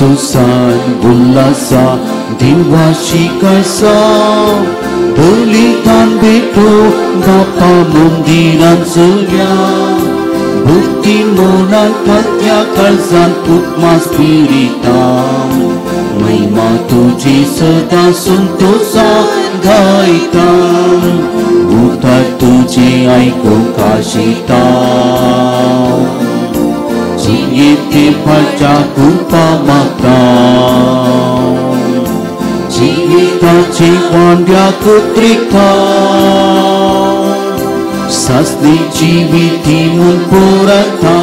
संतोषान उल्लासा दिवाशी कसा दलितान भेटो बापा मंदिरान सगळ्या भक्ती मोनान पत्या काळजान उपमा स्पिरितान महिमा तुझी सदा संतोषान गायता उतार तुझे ऐकूंक आशिता जियेते फाच्या कृपा मागता जिविताचे वांड्या कुत्रिका सासली जिविती मन पोरता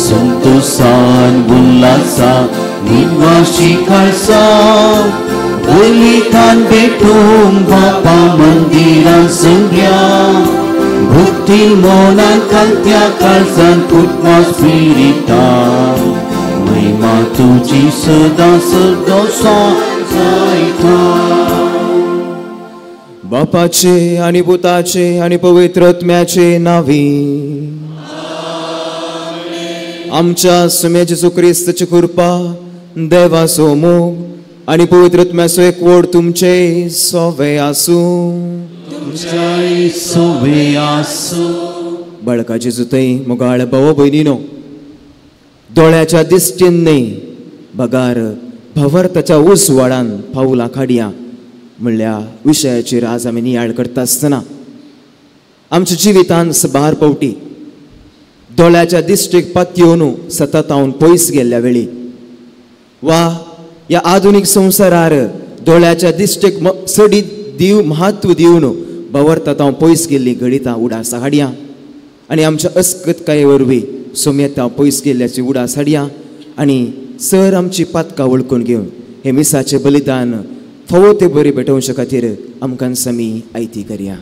संतोषान उल्लासा निवासी काळसा दलितान भेटून बापा मंदिरान सगळ्या भक्ती मोनान खालत्या काळजान पुटमा स्पिरितान महिमा तुझी सदा संतोषान गायता बापाचे आणि पुताचे आणि पवित्र आत्म्याचे नावी आमच्या सुम्या जेजू ख्रिस्ताची कृपा देवाचो मोग आणि पवित्र आत्म्याचो एकवट तुमचे सोवे आसूं बाळका जेजूतय मोगाळ भाव भयणीनो दोळ्याच्या दिश्टीन न्ही बगार भवर्ताच्या उसवाडान पावलां काडया म्हणल्या विशयाचेर आज आमी नियाळ करता आसतना आमच्या जिवितान भार पावटी दोळ्याच्या दिश्टीक पातयेवन सतत हांव पयस गेल्ल्या वेळी वा ह्या आधुनीक संवसारार दोळ्याच्या दिश्टीक चड महत्व दिवन भवर्तात हांव पयस गेल्ली घडीत हांव उडास हाडया आनी आमच्या अस्कतकाये वरवीं सोम्येत हांव पयस गेल्ल्याची उडास हाडया आनी सर आमची पातकां वळखून घेवन हे मिसाचें बलिदान फावो ते बरी भेटोवचे खातीर आमकां समी आयती करया.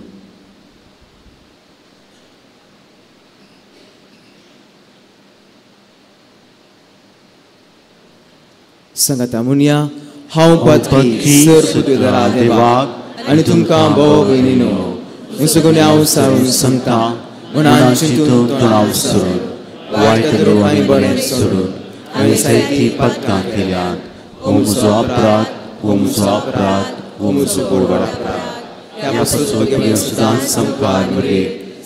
सांगाता म्हणया हांव पातकी सर पुतुदारा देवाक आनी तुमकां भाव भयणीनो हे सगळे हांव सारून सांगता मनान चिंतून तोंडाव सोडून वायट करून आनी बरें सोडून आनी सायती पातकां केल्यात हो म्हजो अपराध हो म्हजो अपराध हो म्हजो बडबड अपराध ह्या पासून सदांच संपार मरे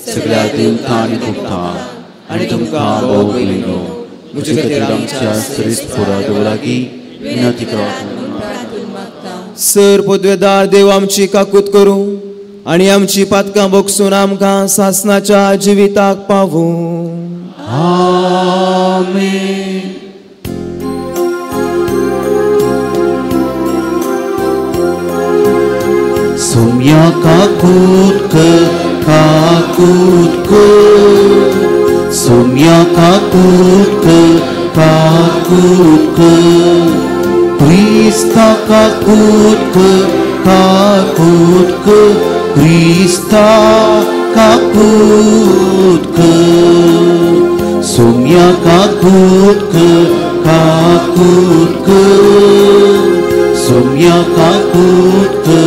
सगळ्या देवतां आनी भक्तां आनी तुमकां भाव भयणीनो म्हजे खातीर आमच्या श्रेष्ठ लागीं विनंती करता. सर पदवेदार देव आमची काकूत करूं आनी आमची पातकां भोगसून आमकां सासनाच्या जिविताक पावूं. आमेन. सोम्या काकूत कर काकूत कर सोम्या काकूत कर काकूत कर Krista kakut ke Krista kakut ke Somya kakut ke Somya kakut ke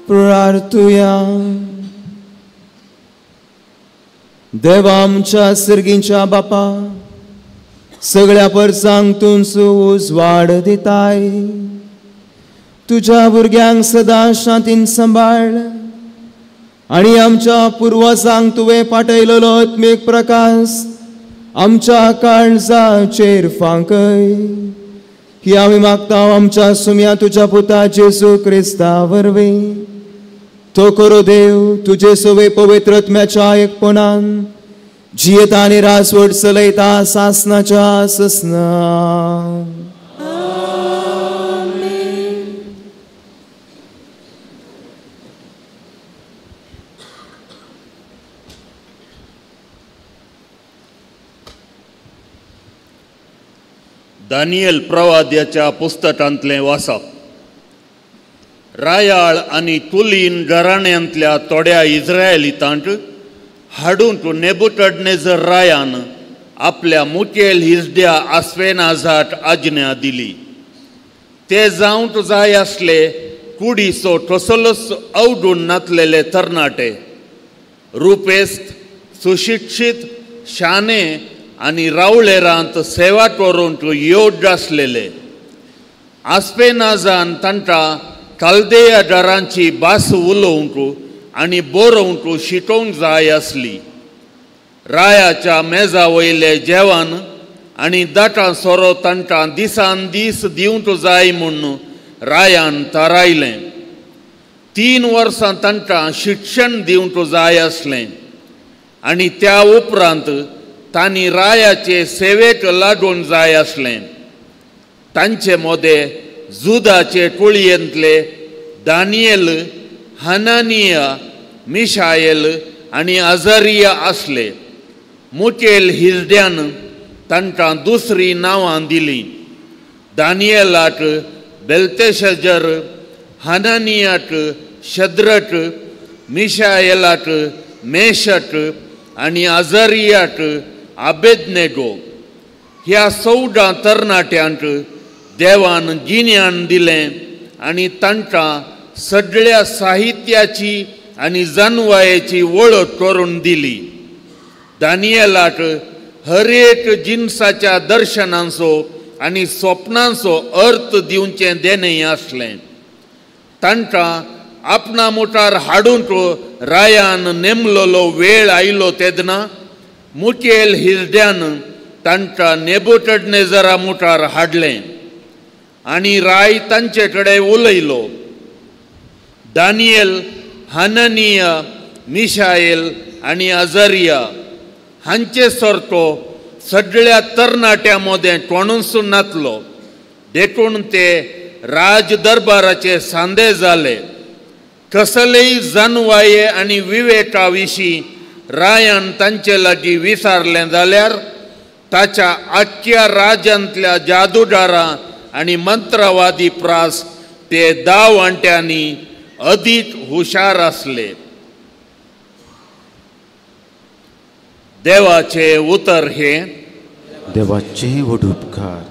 प्रार्थुया. देवा आमच्या सर्गींच्या बापा सगळ्या परसांक तूं उजवाड दिताय तुझ्या भुरग्यांक सदा शांतीन सांबाळ आनी आमच्या पुर्वजांक तुवें पाठयलेलो आत्मीक प्रकाश आमच्या काळजाचेर फांकय ही आमी मागता आमच्या सुम्या तुझ्या पुता जेजू क्रिस्ता वरवीं. तो करो देव तुझे सोवे पवित्र आत्म्याच्या एकपणान जियेता आनी रासवट चलयता सासनाच्या ससना. दानियल प्रवाद्याच्या पुस्तकांतलें वाचप. रायाळ आनी तुलीन घराण्यांतल्या थोड्या इस्रायलितांक हाडूंक नेबुकदनेझर रायान आपल्या मुखेल हिजड्या आस्वेनाजाक आज्ञा दिली. ते जावंक जाय आसले कुडीचो ठोसलस अवडून नाचलेले तरणाटे रूपेस्त सुशिक्षित शाने आनी रावळेरांत सेवा करून योग्य आसलेले. आस्पेनाजान तांकां कल्देया डरांची भास उलोवंक आनी बरोवंक शिकोवंक जाय आसली. रायाच्या मेजा वयले जेवण आनी दाटां सोरो तांकां दिसान दीस दिवंक जाय म्हूण रायान थारायलें. 3 वर्सां तांकां शिक्षण दिवंक जाय आसलें आनी त्या उपरांत तांणी रायाचे सेवेक लागून जाय आसलें. तांचे मोदें जुदाचे कुळयेंतले दानियेल, हनानिया, मिशायल आनी अझरिया आसले. मुखेल हिजड्यान तांकां दुसरी नांवां दिलीं. दानियेलाक बेल्तेशजर, हनानियाक शद्रक, मिशायलाक मेशक आनी अझरियाक आबेदनेगो. ह्या 14 तरणाट्यांक देवान गिन्यान दिलें आनी तांकां सगळ्या साहित्याची आनी जानवायेची वळख करून दिली. दानियेलाक हर एक जिन्साच्या दर्शनांचो आनी स्वप्नांचो अर्थ दिवचें देणें आसलें. तांकां आपणा मुठार हाडूंक रायान नेमलोलो वेळ आयलो तेदना मुखेल हिजड्यान तांकां नेबुकदनेझरा मुठार हाडलें आनी राय तांचे कडेन उलयलो. दानियेल, हननिया, मिशायल आनी अझरिया हांचे सारको सगळ्या तरणाट्यां मदें कोणूच नासलो. देखून ते राज दरबाराचे सांदे जाले. कसलेय जानवाये आनी विवेका विशीं रायान तांचे लागीं विचारलें जाल्यार ताच्या आख्या राज्यांतल्या जादूगारां आनी मंत्रवादी प्रास ते 10 वांट्यांनी अदीक हुशार आसले. देवाचे उतर हे देवाचे व्हड उपकार.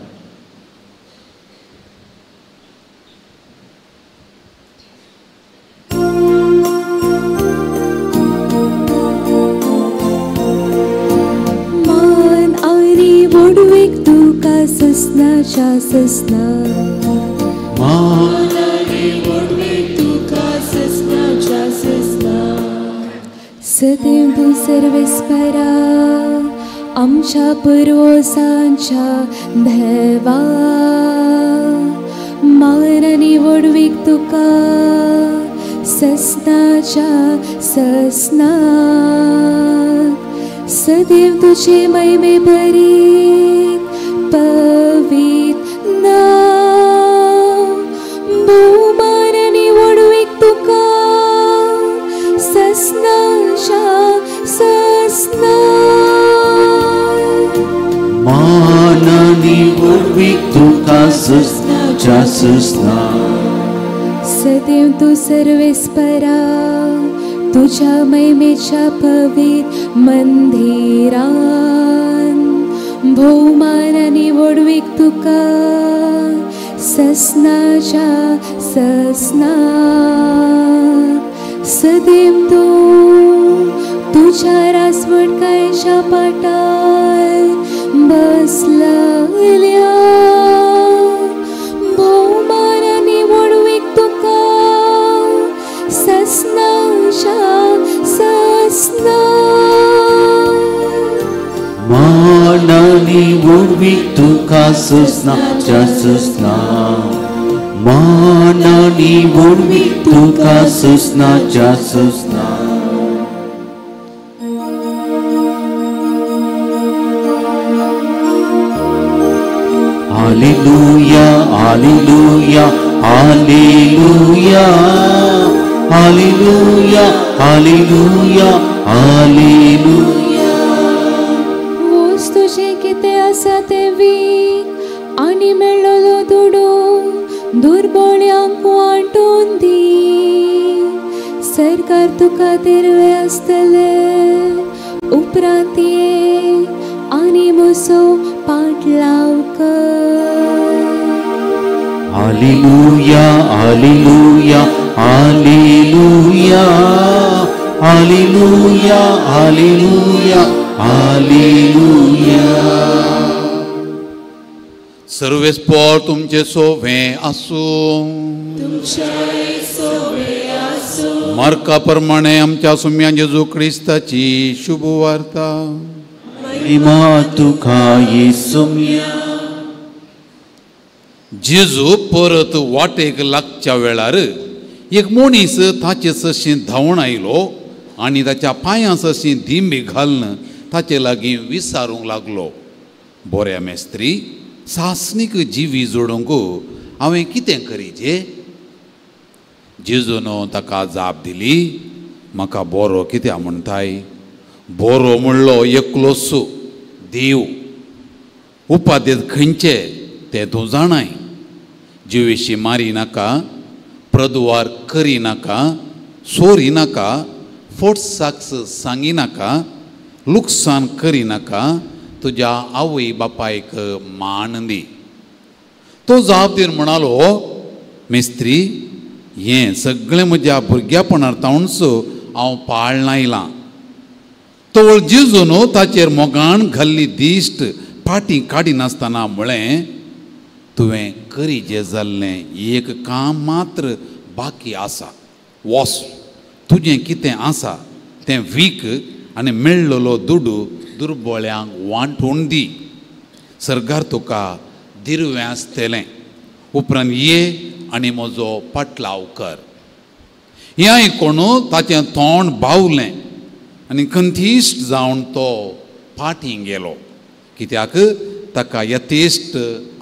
मान आनी वडवीक तुका ससनाच्या ससना. मान आनी वडवीक तुका ससनाच्या ससना. सदैव तू सर्वेस्परा आमच्या पुर्वजांच्या देवा. मान आनी वडवीक तुका ससनाच्या ससना. सदैव तुझे महिमे भरीत पवित्र नाव. भोवमान आनी वडवीक तुका ससनाच्या ससना. मान आनी वडवीक तुका ससनाच्या ससना. सदैव तू सर्वेस्परा तुझ्या महिमेच्या पवित्र मंदिरान. भोवमान आनी वडवीक तुका ससनाच्या ससना. सदैव तू तुझ्या रासवडकायेच्या पाटार बसलल्या. भोवमान आनी वडवीक तुका ससनाच्या ससना. मान आनी वडवीक तुका ससनाच्या ससना. मान आनी वडवीक तुका ससनाच्या ससना. हालेलुया हालेलुया हालेलुया हालेलुया हालेलुया हालेलुया. वोस तुझे कितें आसा तें वीक आनी मेळ्ळलो दुडो दुर्बळ्यांक वांटून दी. सरकार तुका तेरवे आसतले उपरांत ये आनी म्हजो पाटलाव कर. हालेलुया हालेलुया हालेलुया हालेलुया हालेलुया हालेलुया. सर्वेस्पोर तुमचे सोवें आसूं. मार्का प्रमाणे आमच्या सुम्या जेजू क्रिस्ताची शुभ वार्ता. महिमा तुका येसुम्या. जेजू परत वाटेक लागच्या वेळार एक मनीस ताचे सशी धांवून आयलो आनी ताच्या पांयां सशी धिंबी घालन ताचे लागीं विचारूंक लागलो, बऱ्या मेस्त्री, सासनीक जिवी जोडूंक हांवें कितें करीचे? जेजून ताका जाप दिली, म्हाका बरो कित्या म्हणटाय? बरो म्हणलो एकलोच देव. उपादेत खंयचे तें तूं जाणाय. जिवेशी मारी नाका, प्रद्वार करी नाका, सोरी नाका, फोटसाक्स सांगी नाका, लुकसाण करी नाका, तुज्या आवय बापायक मान दी. तो जाप दिवन म्हणालो, मेस्त्री, हें सगळें म्हज्या भुरग्यापणांतूच हांव पाळन आयलां. तोळ जेजून ताचेर मोगान घाल्ली दिश्ट फाटीं काडिनासतना म्हळें, तुवें करी जें जाल्लें, एक काम मात्र बाकी आसा. वच, तुजें कितें आसा तें वीक आनी मेळ्ळलो दुडू दुर्बळ्यांक वांटून दी. सरकार तुका दिरवें आसतलें. उपरांत ये आनी म्हजो पाटलाव कर. हें आयकून ताचें तोंड बावलें आनी कंथिश्ट जावन तो फाटीं गेलो, कित्याक ताका यथेश्ट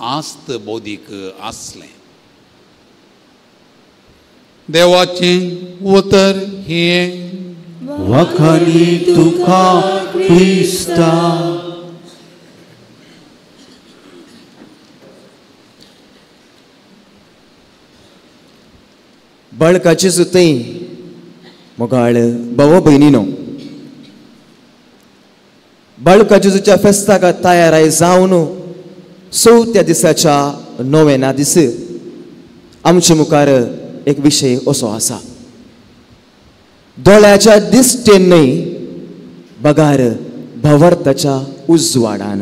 आस्त बोदीक आसलें. देवाचें उतर हें. वखणी तुका क्रिस्ता. बाळकाची सुतई मोगाळ भाव भयणीनो, बाळका जेजूच्या फेस्ताक तयाराय जावन 4थ्या दिसाच्या नोवेना दीस आमचे मुखार एक विशय असो आसा. दोळ्याच्या दिश्टेन न्हय, बगार भवर्ताच्या उजवाडान.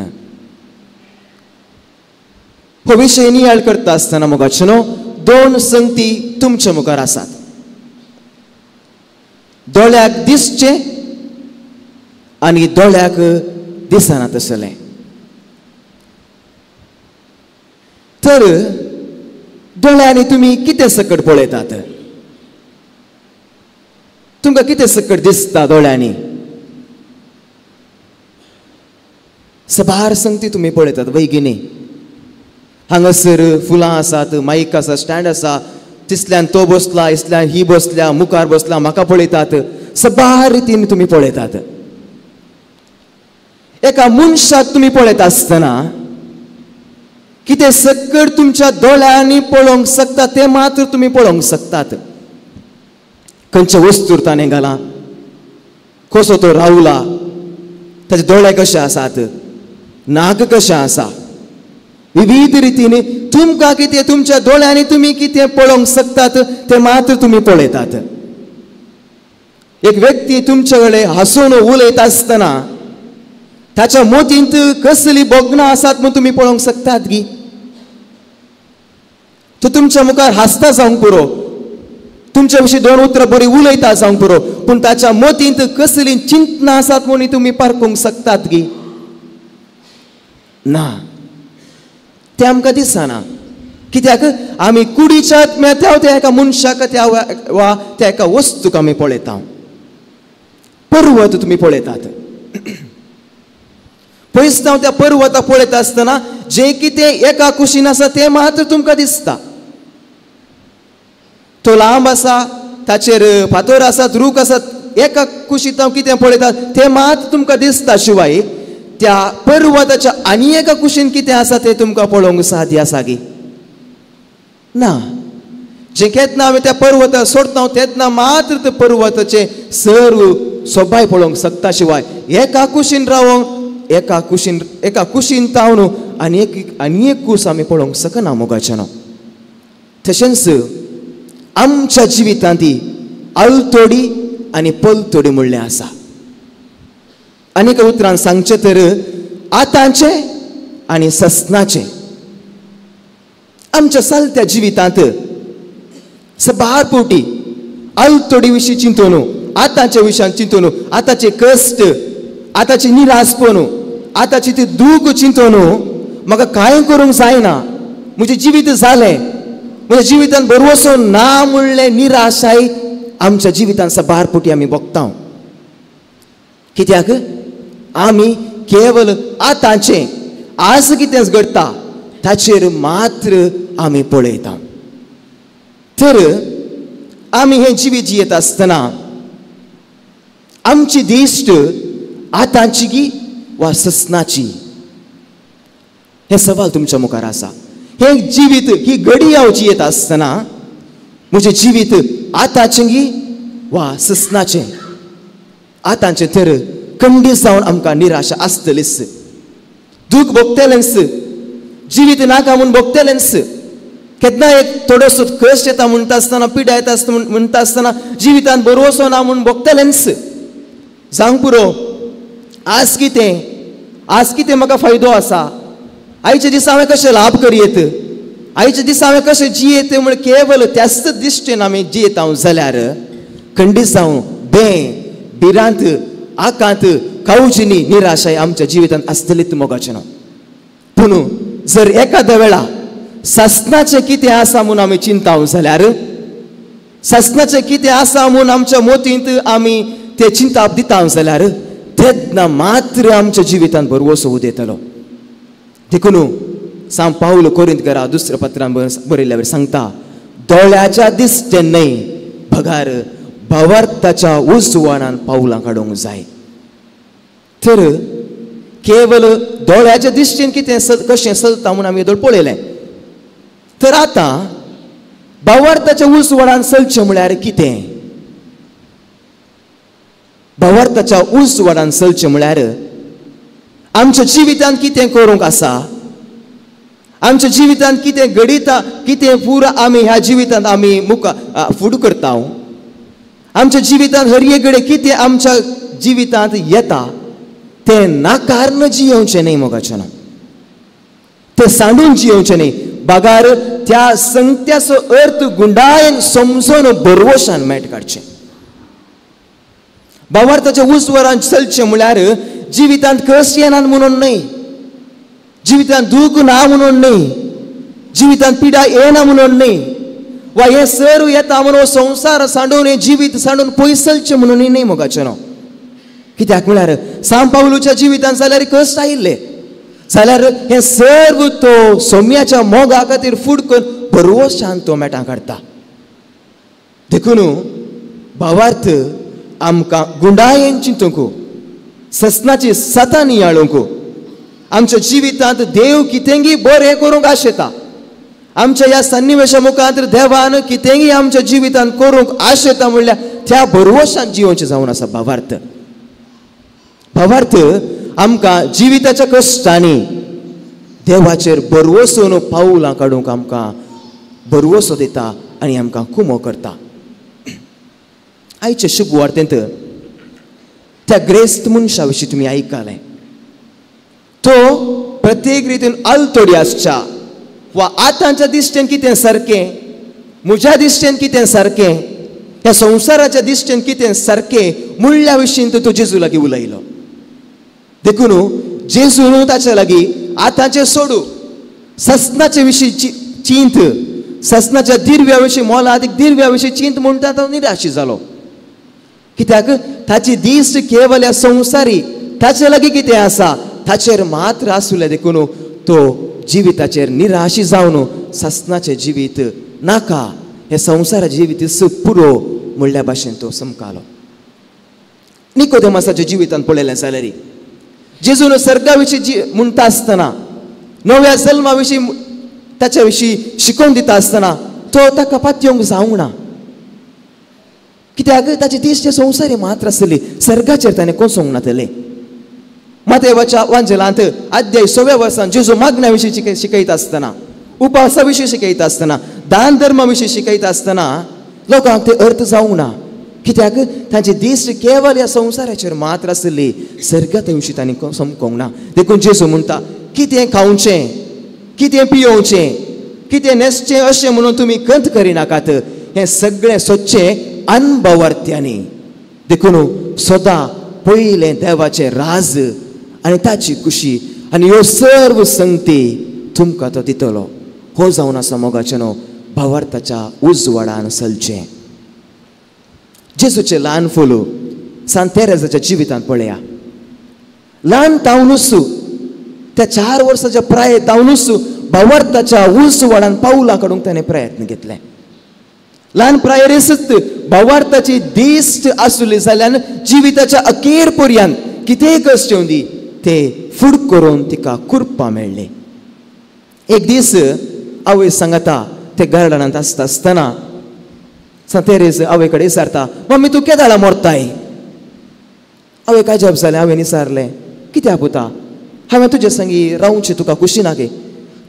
हो विशय नियाळ करता आसतना मोगाचेनो 2 संगती तुमच्या मुखार आसात. दोळ्याक दिसचे आनी दोळ्याक दिसना तसलें. तर दोळ्यांनी तुमी कितें सकट पळयतात? तुमकां कितें सकट दिसता दोळ्यांनी? सबार संगती तुमी पळयतात वैगिनी. हांगासर फुलां आसात, माईक आसा, स्टँड आसा, तिसल्यान तो बसला, इसल्यान ही बसल्या, मुखार बसला, म्हाका पळयतात. सबार रितीन तुमी पळयतात. एका मनशाक तुमी पळयता आसतना कितें सकट तुमच्या दोळ्यांनी पळोवंक शकता तें मात्र तुमी पळोवंक शकतात. खंयच्या वस्तूर ताणें घाला, कसो तो रावला, ताचे दोळे कशे आसात, नाक कशें आसा, विविध रितीन तुमकां कितें तुमच्या दोळ्यांनी तुमी कितें पळोवंक शकतात तें मात्र तुमी पळयतात. एक व्यक्ती तुमचे कडेन हांसून उलयता आसतना ताच्या मोतींत कसली बोगनां आसात म्हूण तुमी पळोवंक शकतात गी. तो तुमच्या मुखार हांसता जावंक पुरो, तुमच्या विशीं 2 उतरां बरी उलयता जावंक पुरो, पूण ताच्या मोतींत कसली चिंतनां आसात म्हूण तुमी पारखूंक शकतात गी? ना, तें आमकां दिसना. कित्याक आमी कुडीच्यात मेळटा त्या एका मनशाक वा त्या एका वस्तूक आमी पळयता. पर्वत तुमी पळयतात. पयस हांव त्या पर्वता पळयता आसतना जें कितें एका कुशीन आसा तें मात्र तुमकां दिसता. तो लांब आसा, ताचेर फातर आसात, रूख आसात, एका कुशींत हांव कितें पळयता तें मात्र तुमकां दिसता. शिवाय त्या पर्वताच्या आनी एका कुशीन कितें आसा तें तुमकां पळोवंक सादी आसा गी? ना. जे केन्ना हांवें त्या पर्वता सोडटा तेन्ना मात्र ते पर्वताचे सर्व सोबाय पळोवंक शकता. शिवाय एका कुशीन रावोंक, एका कुशीन तावन आनी एक कूस आमी पळोवंक शकना मोगाचेनो. तशेंच आमच्या जिवितांत आलतोडी आनी पलतडी म्हणलें आसा. आनीक उतरान सांगचें तर आतांचे आनी ससनाचे. आमच्या चलत्या जिवितांत सबार पोटी अल्तोडी विशीं चिंतून, आतांच्या विशयान चिंतून, आतांचे कश्ट, आतांची निराशपण, आतांची ती दूख चिंतून म्हाका कांय करूंक जायना, म्हजें जिवीत जालें, म्हज्या जिवितांत भरवसो ना म्हणलें निराशाय आमच्या जिवितांत सबार पोटी आमी भोगता. कित्याक आमी केवळ आतांचे आज कितें घडटा ताचेर मात्र आमी पळयता. तर आमी हें जिवीत जियेत आसतना आमची दिश्ट आतांची की वा ससनाची, हे सवाल तुमच्या मुखार आसा. हे जिवीत ही घडी हांव जियेत आसतना म्हजें जिवीत आतांचें गी वा ससनाचें. आतांचें तर खंडीत जावन आमकां निराशा आसतलीच, दूख भोगतलेंच, जिवीत नाका म्हूण भोगतलेंच. केन्ना एक थोडोसो कश्ट येता म्हणटा आसतना, पिडा येता म्हणटा आसतना जिवितांत भरवसो ना म्हूण भोगतलेंच. जावंक पुरो आज कितें म्हाका फायदो आसा, आयच्या दिसा हांवें कशें लाभ करियेत, आयच्या दिसा हांवें कशें जियेत म्हण केवळ त्याच दिश्टेन आमी जियेत जाल्यार खंडीत जावं भिरांत आकांत कावचिनी निराशाय आमच्या जिवितांत आसतलीच मोगाचें ना. पूण जर एखाद्या वेळा ससनाचें कितें आसा म्हूण आमी चिंताव जाल्यार, ससनाचें कितें आसा म्हूण आमच्या मोतींत आमी तें चिंताप दिता जाल्यार तेन्ना मात्र आमच्या जिवितांत भरवसो उदेतलो. देखून सांग पावल कोरिंथकारा दुसऱ्या पत्रान बरयल्ल्या सांगता, दोळ्याच्या दिश्टेन न्हय भगार भावार्थाच्या उजवाडान पावलां काडूंक जाय. तर केवळ दोळ्याच्या दिश्टेन कितें कशें चलता म्हूण आमी पळयलें. तर आतां भावार्थाच्या उजवाडान चलचें म्हळ्यार कितें? भावार्थाच्या उजवाडान चलचें म्हळ्यार आमच्या जिवितांत कितें करूंक आसा, आमच्या जिवितांत कितें घडिता, कितें पुरा आमी ह्या जिवितांत आमी फुडें करता, आमच्या जिवितांत हर एक घडये कितें आमच्या जिवितांत येता तें नाकारण जियोवचें न्हय मोगाचें ना, तें सांडून जियोवचें न्हय. बागार त्या संगत्याचो अर्थ गुंडायेन समजून बरवशान मेट काडचें. भावार्थाच्या उजवाडान चलचें म्हळ्यार जिवितांत कश्ट येना म्हणून न्हय, जिवितांत दूख ना म्हणून न्हय, जिवितांत पिडा येना म्हणून न्हय, वा हे सर्व येता म्हणून संवसार सांडून हे जिवीत सांडून पयस चलचें म्हणून न्हय मोगाचें न्हू. कित्याक म्हळ्यार सांग पावलूच्या जिवितांत जाल्यार कश्ट आयिल्ले जाल्यार हे सर्व तो सोम्याच्या मोगा खातीर फूड करून बरवशान तो मेटां काडटा. देखून भावार्थ आमकां गुंडायेन चिंतूंक, ससनाची सता नियाळूंक, आमच्या जिवितांत देव कितेंगी बरें करूंक आशेता, आमच्या ह्या सन्निवेशा मुखांत देवान कितेंगी आमच्या जिवितांत करूंक आशेता म्हणल्यार त्या बरवशान जिवोवचें जावन आसा. भावार्थ आमकां जिविताच्या कश्टांनी देवाचेर बरवसून पावलां काडूंक आमकां बरवसो दिता आनी आमकां कुमो करता. आयच्या शुभ वार्तेंत त्या ग्रेस्त मनशा विशीं तुमी आयकलें. तो प्रत्येक रितीन अल्तोडी आसच्या वा आतांच्या दिश्टेन कितें सारकें, म्हज्या दिश्टेन कितें सारकें, ह्या संवसाराच्या दिश्टेन कितें सारकें म्हणल्या विशीं तो जेजू लागीं उलयलो. देखून जेजून ताचे लागीं आतांचें सोडू, ससनाचे विशीं चिंत, ससनाच्या दिरव्या विशीं मोलादीक दिरव्या विशीं चिंत म्हणटा तो निराशी जालो. कित्याक ताची दिश्ट केवल ह्या संवसारी ताचे लागीं कितें आसा ताचेर मात्र आसुले. देखून तो जिविताचेर निराशी जावन ससनाचें जिवीत नाका, हे संवसार जिवीत पुरो म्हणल्या भाशेन तो समकालो. निकोदेमासाच्या जिवितांत पळयलें जाल्यार जेजून सर्गा विशीं म्हणटा आसतना, नव्या जल्मा विशीं ताच्या विशीं शिकोवन दिता आसतना तो ताका पातयेवंक जावंक ना. कित्याक ताची दिश्ट संवसारी मात्र आसली, सर्गाचेर ताणें कोसोंक नातलें. मातेवाच्या वांजलांत अध्याय 6व्या वर्सान जेजू मागण्या विशीं शिकयता आसतना, उपासा विशीं शिकयता आसतना, दान धर्मा विशीं शिकयता आसतना लोकांक ते अर्थ जावंक ना. कित्याक तांचे दिश्ट केवळ ह्या संवसाराचेर मात्र आसली, सर्गात विशीं तांणी समकोंक ना. देखून जेजू म्हणटा कितें खावचें, कितें पियोवचें, कितें न्हेसचें अशें म्हणून तुमी कंत करिनाकात. हें सगळें सोदचें अनभवर्त्यांनी. देखून सदां पयलें देवाचें राज आनी ताची खुशी आनी ह्यो सर्व संगती तुमकां तो दितलो. हो जावन आसा मोगाचें न्हू, भवर्ताच्या उजवाडान चलचें. जेजूचे ल्हान फोलो सांत तेरेजाच्या जिवितांत पळया. ल्हान तावनूच त्या 4 वर्साच्या प्राये तावनूच भवर्ताच्या उजवाडान पावलां काडूंक ताणें प्रयत्न घेतले. ल्हान प्रायेरेसच भवर्ताची दिश्ट आसली जाल्यार जिविताच्या अखेर पर्यंत कितेंय कश्ट येवं दी ते फुड करून तिका कुरपा मेळ्ळे. एक दीस आवय सांगता ते गार्डनांत आसता आसतना सांत तेरेज आवय कडेन विचारता, मम्मी तूं केदाळा मोरताय? आवय काजाप जालें. हांवें विचारलें, कित्याक पुता? हांवें तुजे संगी रावचें तुका खुशी ना गे?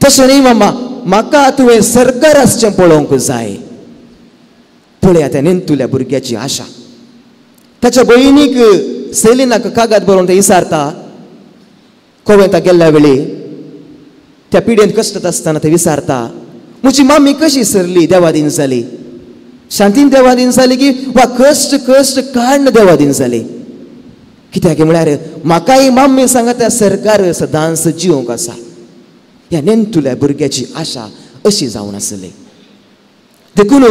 तशें न्ही मम्मा, म्हाका तुवें सर्गार आसचें पळोवंक जाय. पळया त्या नेंतुल्या भुरग्याची आशा. ताच्या भयणीक सेलिनाक कागाद बरोवन ते विचारता, कोवेंता गेल्ल्या वेळी त्या पिडेंत कश्टात आसतना ते विचारता, म्हजी मामी कशी सरली देवादीन जाली? शांतीन देवादीन जाली की वा कश्ट कश्ट काडन देवादीन जाली? कित्याक म्हळ्यार म्हाकाय मामी सांगा त्या सरकार सदांच जिवंक आसा. ह्या नेंतुल्या भुरग्याची आशा अशी जावन आसली. देखून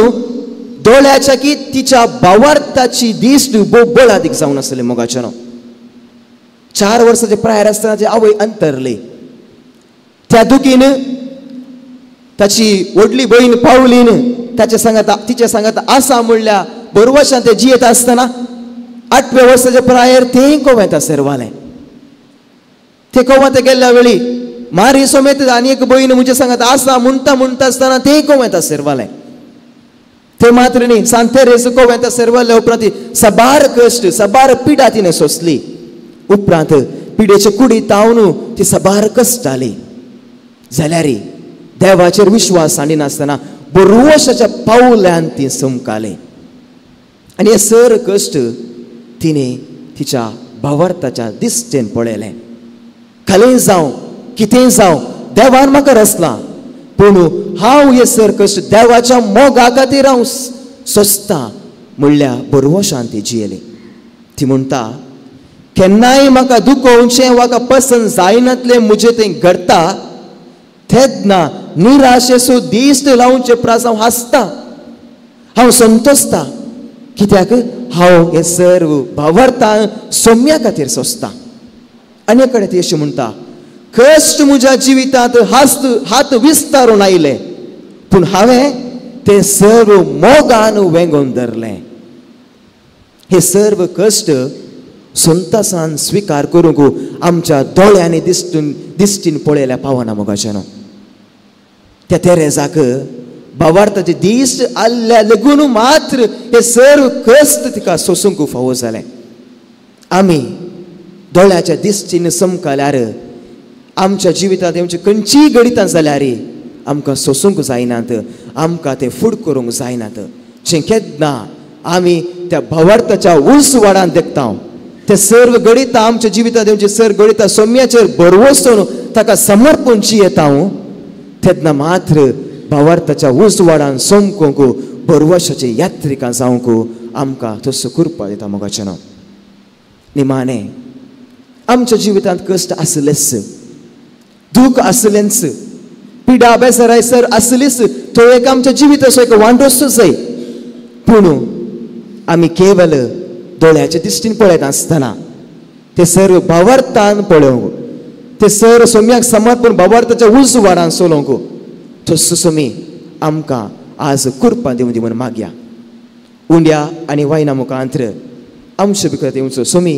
दोळ्याच्या की तिच्या भावार्थाची दिश्ट बोळ अदीक जावन आसली मोगाचें न्हू. 4 वर्साचे प्रायर आसतना ती आवय अंतरली. त्या दुखीन ताची व्हडली भयण पावलीन तिचे सांगात आसा म्हणल्या बरोवशान ते जियेत आसतना 8व्या वर्साचे प्रायर तेंय कोवेंता सेरवालें. ते कोवेंता गेल्ल्या वेळी मारी समेत आनी एक भयण म्हणजे सांगात आसा म्हणटा आसतना तेंय कोवेंता सेरवालें. ते मात्र न्ही, सांत तेरेज कोवेंता सेरवाल्या उपरांत सबार कश्ट सबार पिडा तिणें सोंसली. उपरांत पिडेचे कुडी तावन ती सबार कश्टाली. जाल्यार देवाचेर विश्वास हाडिनासतना बरोवशाच्या पावल्यान ती समकाली. आनी हे सर कश्ट तिणें तिच्या भावार्थाच्या दिश्टेन पळयलें. खलें जावं कितेंय जावं देवान म्हाका रचलां, पूण हांव हे सर कश्ट देवाच्या मोगा खातीर हांव सोंसतां म्हणल्या बरोवशान ती जियेली. ती म्हणटा, केन्नाय म्हाका दुखोवचें वा पसंद जायनातलें म्हजें तें घडटा तेन्ना निराशेचो दिश्ट लावचे प्रास हांव हांसता, हांव संतोसता. कित्याक हांव हे सर्व भावार्थां सोम्या खातीर सोंसतां. आनी एक कडेन ती अशें म्हणटा, कश्ट म्हज्या जिवितांत हात विस्तारून आयले, पूण हांवें ते सर्व मोगान वेंगोवन धरलें. हे सर्व कश्ट संतोषान स्विकार करूंक आमच्या दोळ्यांनी दिश्टीन पळयल्या पावना मोगाचें न्हू. त्या तेरेजाक भावार्थाची दिश्ट आल्ल्या लागून मात्र हे सर्व कश्ट तिका सोसूंक फावो जालें. आमी दोळ्याच्या दिश्टीन समकल्यार आमच्या जिवितांत आमची खंयचीय घडितां जाल्यार आमकां सोसूंक जायनात, आमकां ते फुड करूंक जायनात. जें केन्ना आमी त्या भावार्थाच्या उंचवाडान देखता ते सर्व गणितां आमच्या जिवितांत आमची सर गणितां सोम्याचेर बरोवसून ताका समर्पणची येता तेन्ना मात्र भावार्थाच्या उंचवाडान सोमकूंक बरोवशाचे यात्रिकां जावंक आमकां तसो करपा दिता मोगाचें न्हू. निमाणें आमच्या जिवितांत कश्ट आसलेच, दूख आसलेंच, पिडा बेसाराय सर आसलीच, तो एक आमच्या जिविताचो एक वांटोच जाय. पूण आमी केवल दोळ्याच्या दिश्टीन पळयत आसतना ते सर्व भावार्थान पळोवंक, ते सर सोम्याक समर्पण भावार्थाच्या उंचवाडान चलोवंक तसो सोमी आमकां आज कृपा दिवं दी म्हणून मागया. उंड्या आनी वायना मुखांतर आमचे भितर येवचो सोमी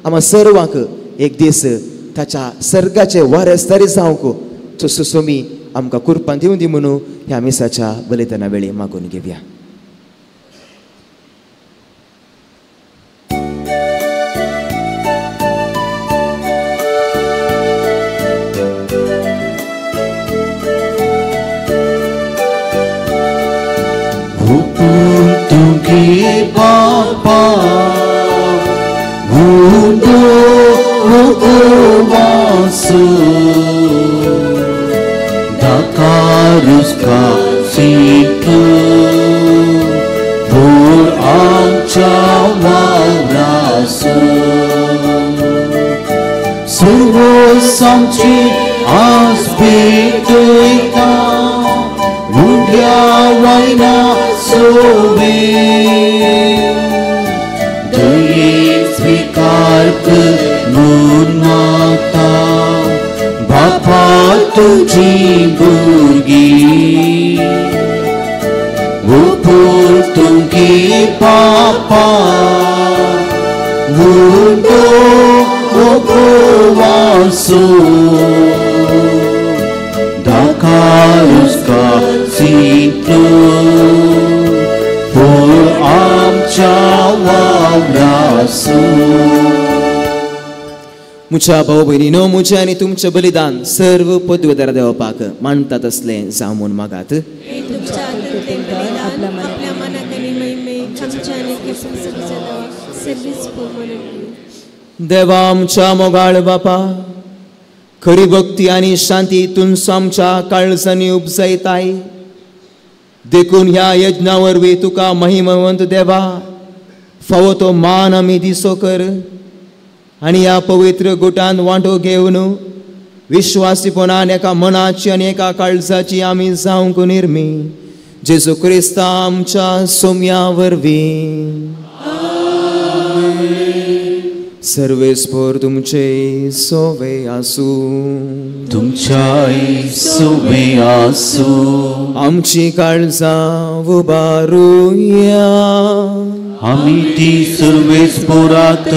आम्हा सर्वांक एक दीस ताच्या सर्गाचे वारसदारी जावंक तसो सोमी आमकां कृपा दिवं दी म्हणून ह्या मिसाच्या बलिदाना वेळी मागून घेवया. तुगे बापा vasu Dakarus kasihku Por amca wawrasu Servo samci asbituika Mudia waina sobe Daya svikar ke nun mata Bapa tuji burgi Upur tungki papa Wundo उपवासो Dakarus kasihku Por amca wawrasu मुच्या भाऊ बहिणीनो मुझे आणि तुमचे बलिदान सर्व पदवीधर देवपाक मानतात असले जामून मागात आपल्या मनात आणि महिमे आमच्या आणि सर्विस देवा आमच्या मोगाळ बापा खरी भक्ती आणि शांती तुमचं आमच्या काळजांनी उपजायताय देखून ह्या यज्ञावरवी तुका महिमवंत देवा फावो तो मान आमी दिसो कर आणि या पवित्र गुटान वांटो घेवन विश्वासीपणान एका मनाची आणि एका काळजाची आमी जावंक निर्मी जेजू क्रिस्ता आमच्या सोम्या वरवीं सर्वेस्पर तुमचे सोवे आसू तुमच्याय सोवे आसू आमची काळजां उबारूया आमी ती सर्वेस्परात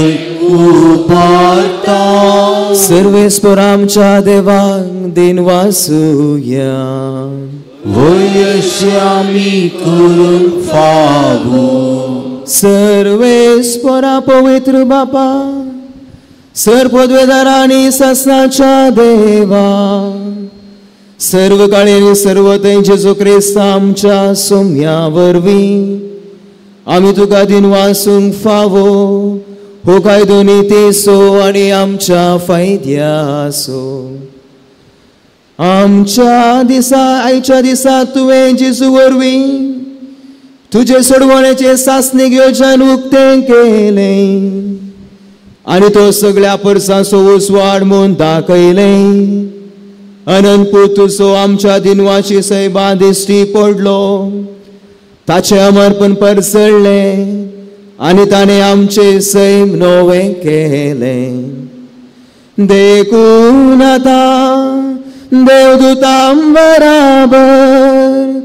उबारता सर्वेस्पर आमच्या देवाक दिन वासूया वयशे आमी करून फावो सर्वेस्परा पवित्र बापा सर्वपदवेदारांनी सस्नाच्या देवा सर्व काळी आणि सर्व जेजू क्रिस्त आमच्या सोम्या वरवीं आमी तुका दिन वासूंक फावो हो कायदो नितेसो आणि आमच्या फायद्यासो आमच्या दिसा आयच्या दिसा तुवें जेजू वरवीं तुझे सोडवण्याचे सासणीक योजन उक्तें केलें आणि तो सगळ्या परसांचो उसवाड म्हूण दाखयलें अनंतपूर तुजो आमच्या दिनवाची सैबा दिश्टी पडलो ताचे अमरपण परसळ्ळें आणि ताणें आमचे सैम नवें केलें देखून आतां देवदूतां बराबर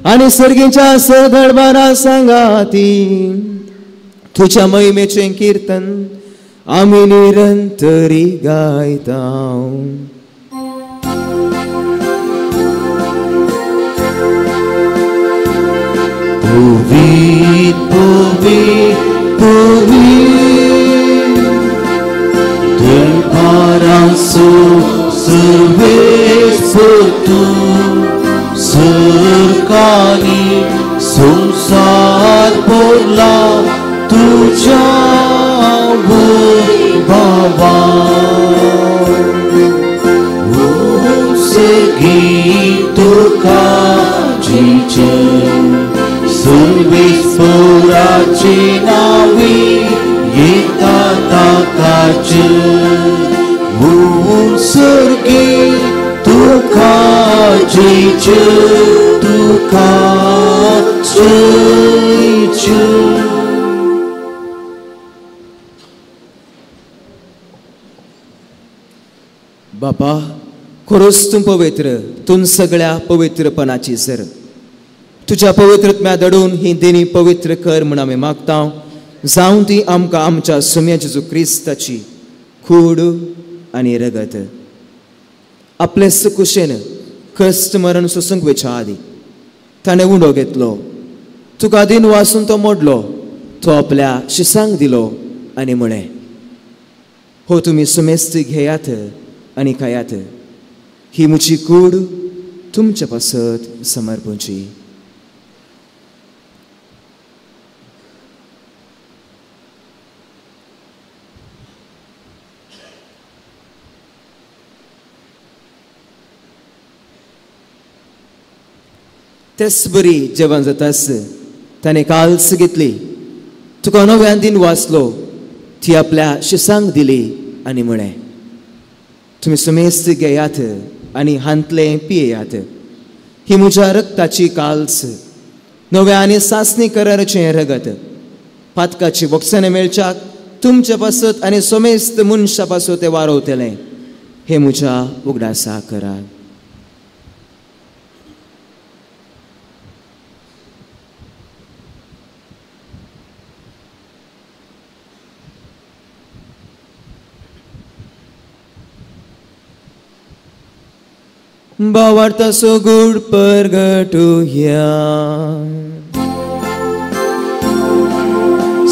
आणि सर्गीच्या सदळबारा सांगाती तुझ्या महिमेचे कीर्तन आमी निरंतरी गायता Puvit, puvit, puvit Deparaso servesul tu Serkani संसार बोला तुझ्या बाबा तुका जिचे सर्वेश्वराचे नावे येता ताकाचे सर्गे तुका जिचे तुका जिचे बापा खरोच तूं पवित्र तूं सगळ्या पवित्रपणाची सर तुझ्या पवित्रत्म्या दडून ही देणी पवित्र कर म्हूण आमी मागता जावं ती आमकां आमच्या सोम्या जेजू क्रिस्ताची खूड आनी रगत आपले कुशेन कश्ट मरण सोसूंक वेच्या आदी ताणें उंडो घेतलो तुका दिन वासून तो मोडलो तो आपल्या शिसांक दिलो आनी म्हळें हो तुमी सुमेस्त घेयात आनी खायात ही म्हजी कूड तुमच्या पासत समर्पूची तेच बरी जेवण जातास ताणें काल्स घेतली तुका नव्यान दिन वाचलो ती आपल्या शिसांक दिली आनी म्हळें तुमी सुमेस्त घेयात आनी हांतले पियेयात ही म्हज्या रक्ताची काल्स नव्या आनी सासणी कराराचें रगत पातकाची वखसांनी मेळच्याक तुमचे पासत आनी सोमेस्त मनशा पासत ते वारोवतले हे म्हज्या उगडासा करात भावार्थ सोगूड परगटुया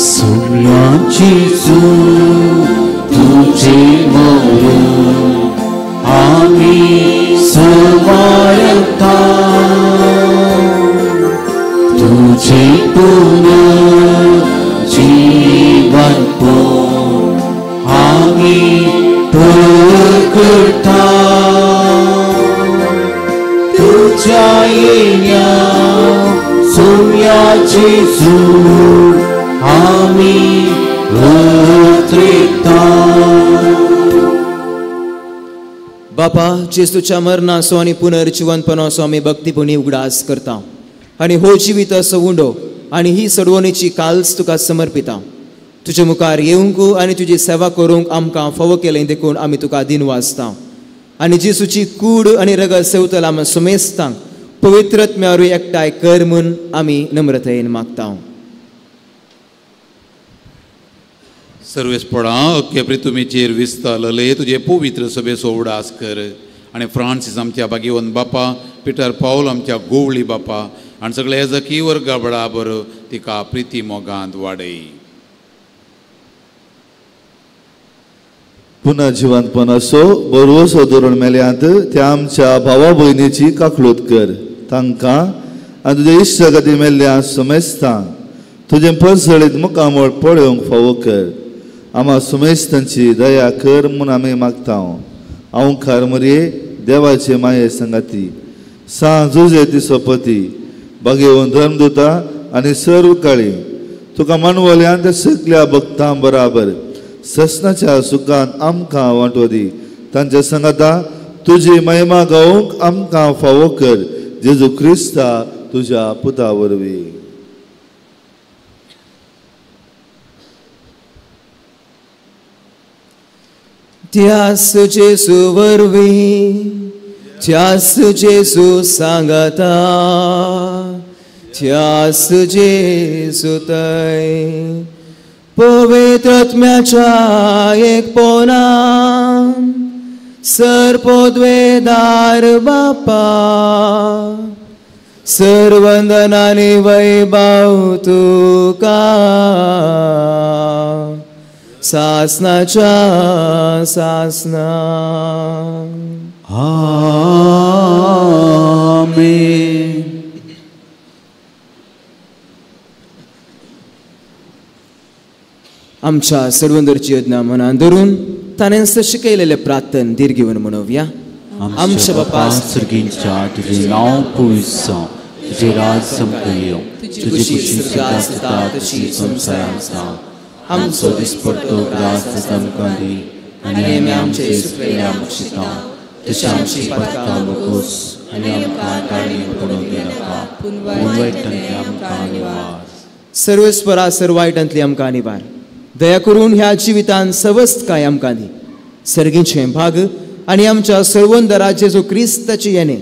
सोम्याची सूर तुझे मरण आम्ही सवारता तुझे पुनर्जीवन पण आम्ही परगटा तुझ्या येण्या सोम्याची सूर आम्ही रत्रिता बापा जेसूच्या मरणाचो आनी पुनर्जीवनपणाचो आमी भक्तीपणी उगडास करता आनी हो जिवीत असो उंडो आनी ही सडवणीची काल्स तुका समर्पिता तुजे मुखार येवंक आनी तुजी सेवा करूंक आमकां फावो केलें देखून आमी तुका दिन वाजता आनी जेसूची कूड आनी रगत सेवतल आमी सुमेस्तांक पवित्रत्म्यारूय एकठांय कर म्हूण आमी नम्रतायेन मागता सर्वेस्पळा अख्खे प्रितुमेचेर विस्तारले तुझे पवित्र सभेचो उगडास कर आनी फ्रांसीस आमच्या भाग्यवन बापा पिटर पावल आमच्या गोवळी बापा आनी सगळे येजकी वर्गा बराबर तिका प्रिती मोगांत वाडय पुनर्जीवनपण असो बरोवसो धरून मेल्यांत त्या आमच्या भावा भयणीची काकळूत कर तांकां आनी तुजे इश्ट खातीर मेल्ल्या सुमेस्तांक तुजें परसळीत मुखामळ पळोवंक फावो कर आम्हा सुमेस्तांची दया कर म्हूण आमी मागता हांव खारमरये देवाचे माये संगाती सांजुजे तिचो पती भाग्यवन धर्मदूता आनी सर्व काळी तुका मानवल्यांत सगल्या भक्तां बराबर ससनाच्या सुखांत आमकां वांटो दी तांच्या संगाता तुजी महिमा गावूंक आमकां फावो कर जेजू क्रिस्ता तुज्या पुता वरवीं त्यास जेसू वरवीं त्यास जेसू सांगता त्यास जेसू थंय पवित्रत्म्याच्या एकपणान सर्पोद्वेदार बापा सर्वंदनानी वैभव तुका सासनाच्या सासना आमेन आमच्या सर्वंदरची यज्ञा मनान धरून ताणें शिकयलेले प्रार्थन दीर्घीवन म्हणोवया आमच्या बापा सर्गींच्या तुझे नाव पवित्र जावं तुझे राज संपयो तुझी खुशी जाता तशी संवसारांत जावं आमचो दिसपडटो ग्रास आमकां दी आनी आमचे सुकलेल्या बक्षिता तशी आमची पत्ता बकोस आनी आमकां काळजी पडूंक नाका पूण वायटांतली आमकां निवार सर्वेस्परा सर्वायटांतली आमकां निवार दया करून ह्या जिवितान सवस्त काय आमकां दी सर्गीचे भाग आनी आमच्या सर्वंदरा जेजू क्रिस्ताची येणे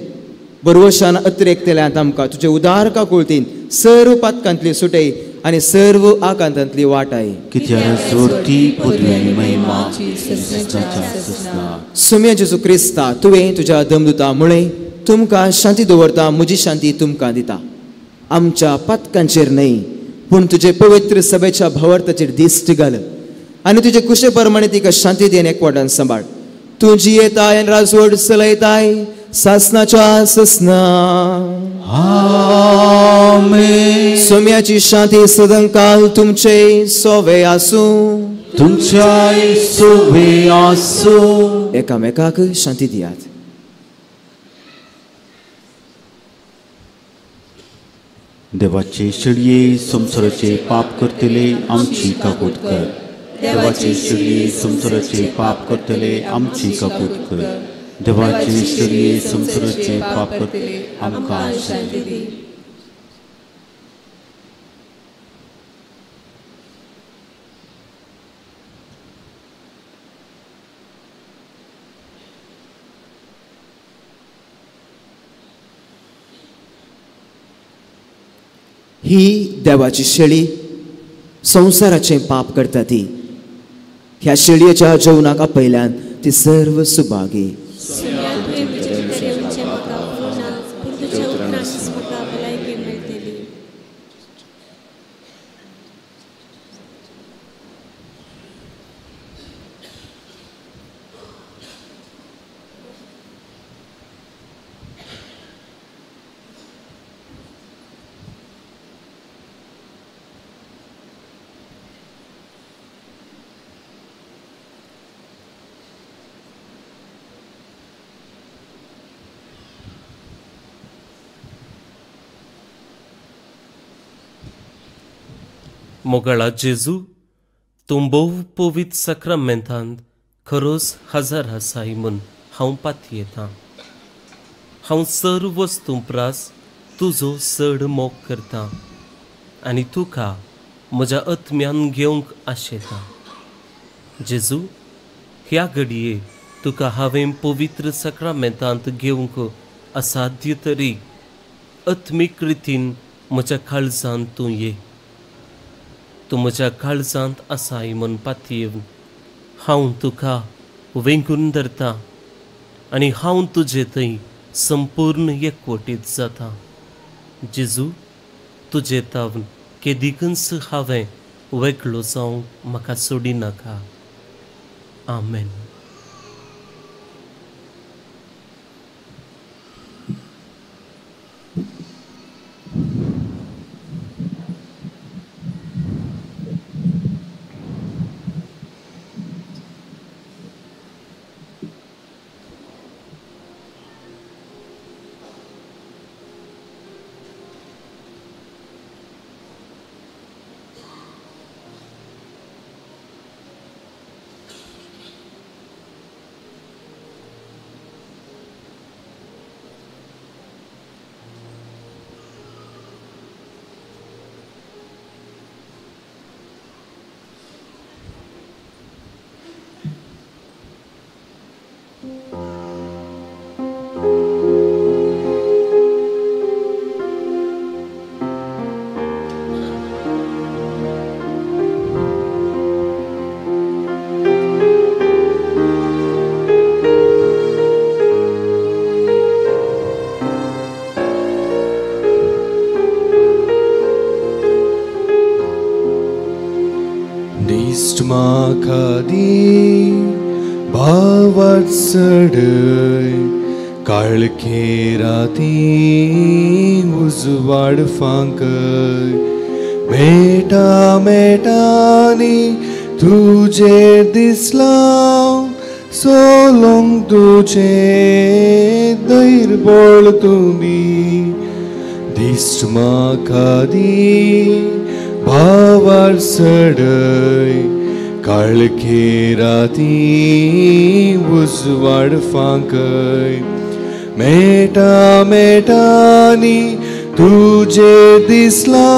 बरवशान अतिरेकतेल्यांत आमकां तुजे उदार काकुळतीन सर्व पातकांतली सुटय आनी सर्व आकांतांतली वाटाय कित्याक जोडती पदवी आनी महिमा सुम्या जेजू क्रिस्ता तुवें तुज्या दमदुता मुळे तुमकां शांती दवरता म्हजी शांती तुमकां दिता आमच्या पातकांचेर न्हय पूण तुजे पवित्र सभेच्या भावार्थाचेर दिश्ट घाल आनी तुजे कुशे प्रमाणे तिका शांती देन एकवटान सांबाळ तूं जियेताय आनी राजवट चलयताय सासनाच्या ससना आमेन सोम्याची शांती सदांकाल तुमचे सोवे आसूं तुमच्या सोवे आसूं एकामेकाक शांती दियात देवाचे शेळये संसाराचे पाप करतले आमची काकूट कर. देवाचे शेळये संसाराचे पाप करतले आमची काकूट कर. देवाचे शेळये संसाराचे पाप करतले आमकां शांती दी. ही देवाची शेळी संसाराचे पाप करता ती. ह्या शेळयेच्या जेवणाक पयल्यान ती सर्व सुभागी. मोगळा जेजू तूं भोव पवित्र सक्रामेंतांत खरोच हजर आसाय म्हूण हांव पातयेतां. हांव सर्व वस्तू प्रास तुजो चड मोग करतां आनी तुका म्हज्या आत्म्यान घेवंक आशेतां. जेजू, ह्या घडये तुका हांवें पवित्र सक्रामेंतांत घेवंक असाध्य तरी आत्मीक रितीन म्हज्या काळजांत तूं ये. तूं म्हज्या काळजांत आसाय म्हूण पातयेवन हांव तुका वेंगून धरतां आनी हांव तुजे थंय संपूर्ण एकवटीत जाता. जेजू, तुजे तावन केदीकच हांवें वेगळो जावंक म्हाका सोडी नाका. आमेन. माखादी भावात सडय काळखे राती उजवाड फांकय मेटा मेटानी तुजे दिसला सोलोंग तुजे दैर बोळ तुम्ही दिस्ट माखादी भावार सडय काळखे राती उजवाड फांकय मेटा मेटानी तुजे दिसला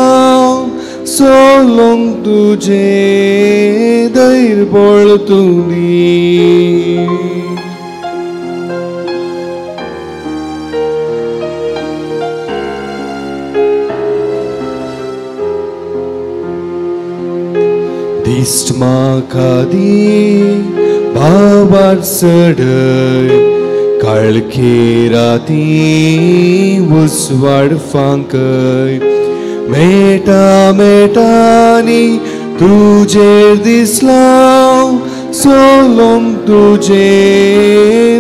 सोलोंग तुजे दैर बोळ तुम्ही दिस्ट माखादी भावार सडय काळखे राती उजवाड फांकय मेटा मेटानी तुजेर दिसला सोलोंग तुजे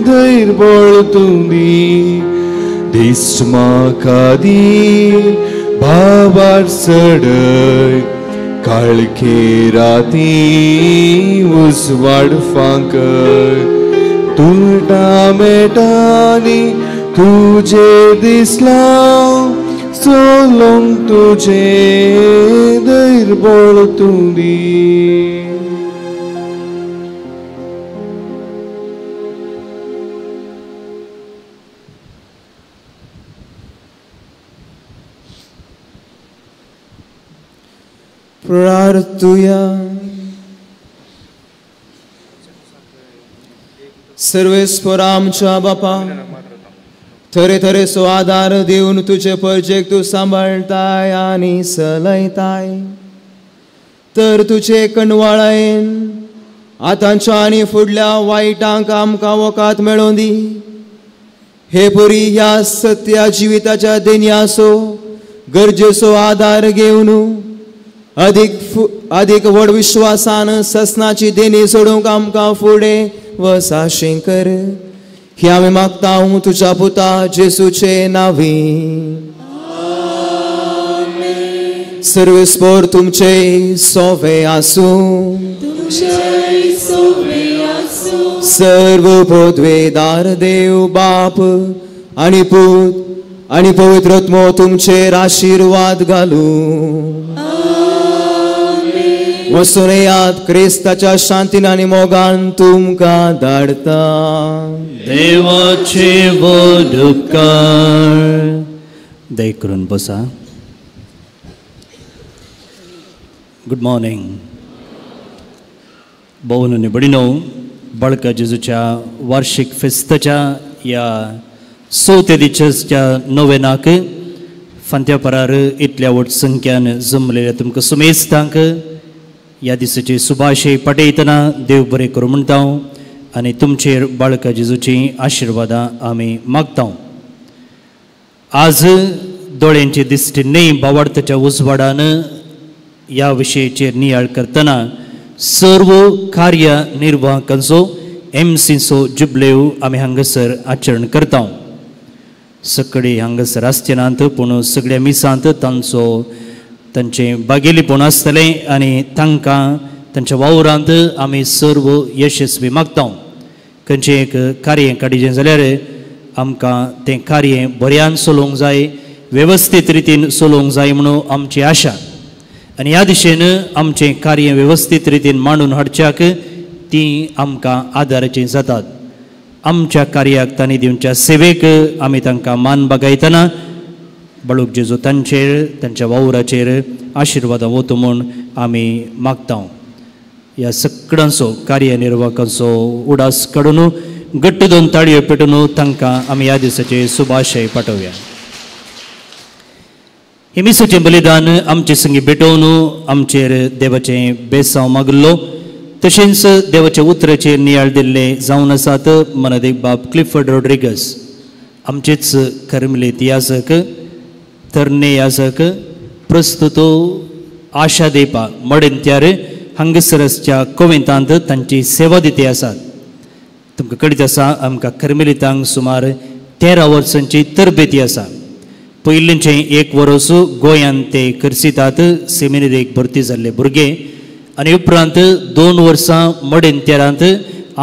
धैर बोळ तुम्ही दिस्ट माखादी भावार सडय काळखे राती उजवाड फांकय तुटा मेटानी तुजे दिसला सोलोंग तुझे धैर्य बोलतुंदी प्रार्थुया सर्वेस्पर आमच्या बापा थरे थरे सो आधार देऊन तुझे प्रोजेक्ट तू सांभाळताय आणि चलयताय तर तुझे कणवाळायन आतांच्या आणि फुडल्या वाईटांक आमकां वकात मेळोवन दी हे पुरी ह्या सत्या जिविताच्या देण्याचो गरजेचो आधार घेवन अधिक व्हड विश्वासान ससनाची देणी सोडूंक आमकां फुडें वसाशें कर ही आमी मागता तुझ्या पुता जेसूचे नावी सर्वेस्पर तुमचे सोवे आसूं सर्व पदवेदार देव बाप आणि पूत आणि पवित्रत्मो तुमचेर आशीर्वाद घालूं वचून याद क्रिस्ताच्या शांतीन आनी मोगान तुमकां धाडता देवाचे बोध उपकार दय करून बसा. गुड मॉर्निंग भाऊन आनी भयणीनो बाळका जेजूच्या वार्षिक फेस्ताच्या या 4 चर्चच्या नोवेनाक फांत्या परार इतल्या व्हड संख्यान जमलेल्या तुमकां सुमेस्तांक ह्या दिसाची सुभाशय पटयतना देव बरें करूं म्हणटा आनी तुमचेर बाळका जेजूची आशिर्वादां आमी मागता. आज दोळ्यांचे दिश्टी न्हय भावार्थाच्या उजवाडान ह्या विशयाचेर नियाळ करतना सर्व कार्यनिर्वाहकांचो MCचो जुबलेव आमी हांगासर आचरण करता. सकाळी हांगासर आसचेनात पूण सगळ्या मिसांत तांचे बागेलीपण आसतलें आनी तांकां तांच्या वावरांत आमी सर्व यशस्वी मागता. खंयचें एक कार्य काडिचें जाल्यार आमकां तें कार्य बऱ्यान चलोवंक जाय वेवस्थीत रितीन चलोवंक जाय म्हणून आमची आशा आनी ह्या दिशेन आमचें कार्य वेवस्थीत रितीन मांडून हाडच्याक ती आमकां आदाराचीं जातात. आमच्या कार्याक तांणी दिवच्या सेवेक आमी तांकां मान बागायतना बाळूक जेजू तांचेर तांच्या वावराचेर आशिर्वादां वतो म्हूण आमी मागता. ह्या सगळ्यांचो कार्यनिर्वाहकांचो उडास काडून घट्ट 2 ताळयो पेटून तांकां आमी ह्या दिसाचे सुभाशय पाठोवया. हे मिसाचें बलिदान आमचे संगी भेटोवन आमचेर देवाचें बेसांव मागलो तशेंच देवाच्या उतराचेर नियाळ दिल्ले जावन आसात मनदेक बाब क्लिफर्ड रॉड्रिगस आमचेच कर्मलीत याजक तरणे याजक प्रस्तुतो आशा देपा मडेंत्यार हांगसरच्या कोविंतांत तांची सेवा दिते आसात. तुमकां कळीत आसा आमकां कर्मेलितांक सुमार 13 वर्सांची तरबेती आसा. पयलींचें 1 वर्स गोंयांत ते करसितात सेमिनरीक भरती जाल्ले भुरगे आनी उपरांत 2 वर्सां मडेंत्यारांत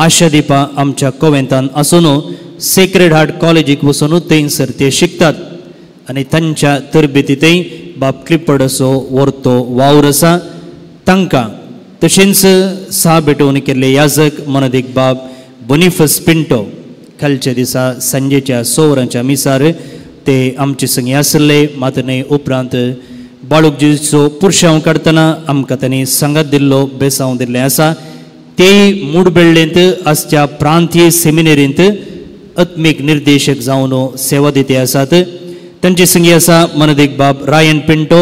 आशा दिपा आमच्या कोवेंतान आसून सेक्रेड हार्ट कॉलेजीक वचून थंयसर ते शिकतात आनी तांच्या तरबेतींतय बाब क्लिफर्डाचो व्हरतो वावर आसा. तांकां तशेंच 6 भेटोवन केल्ले याजक मनदेक बाब बोनिफस पिंटो कालच्या दिसा सांजेच्या 6 वरांच्या मिसार ते आमचे संगी आसले. मात न्हय उपरांत बाळूक जेजूचो पुरशांव काडटना आमकां तांणी सांगात दिल्लो बेसांव दिल्लें आसा. तेय मुडबेळ्ळेंत आसच्या प्रांतीय सेमिनरींत आत्मीक निर्देशक जावन सेवा दिते आसात. तांचे संगी आसा मनदेक बाब रायन पिंटो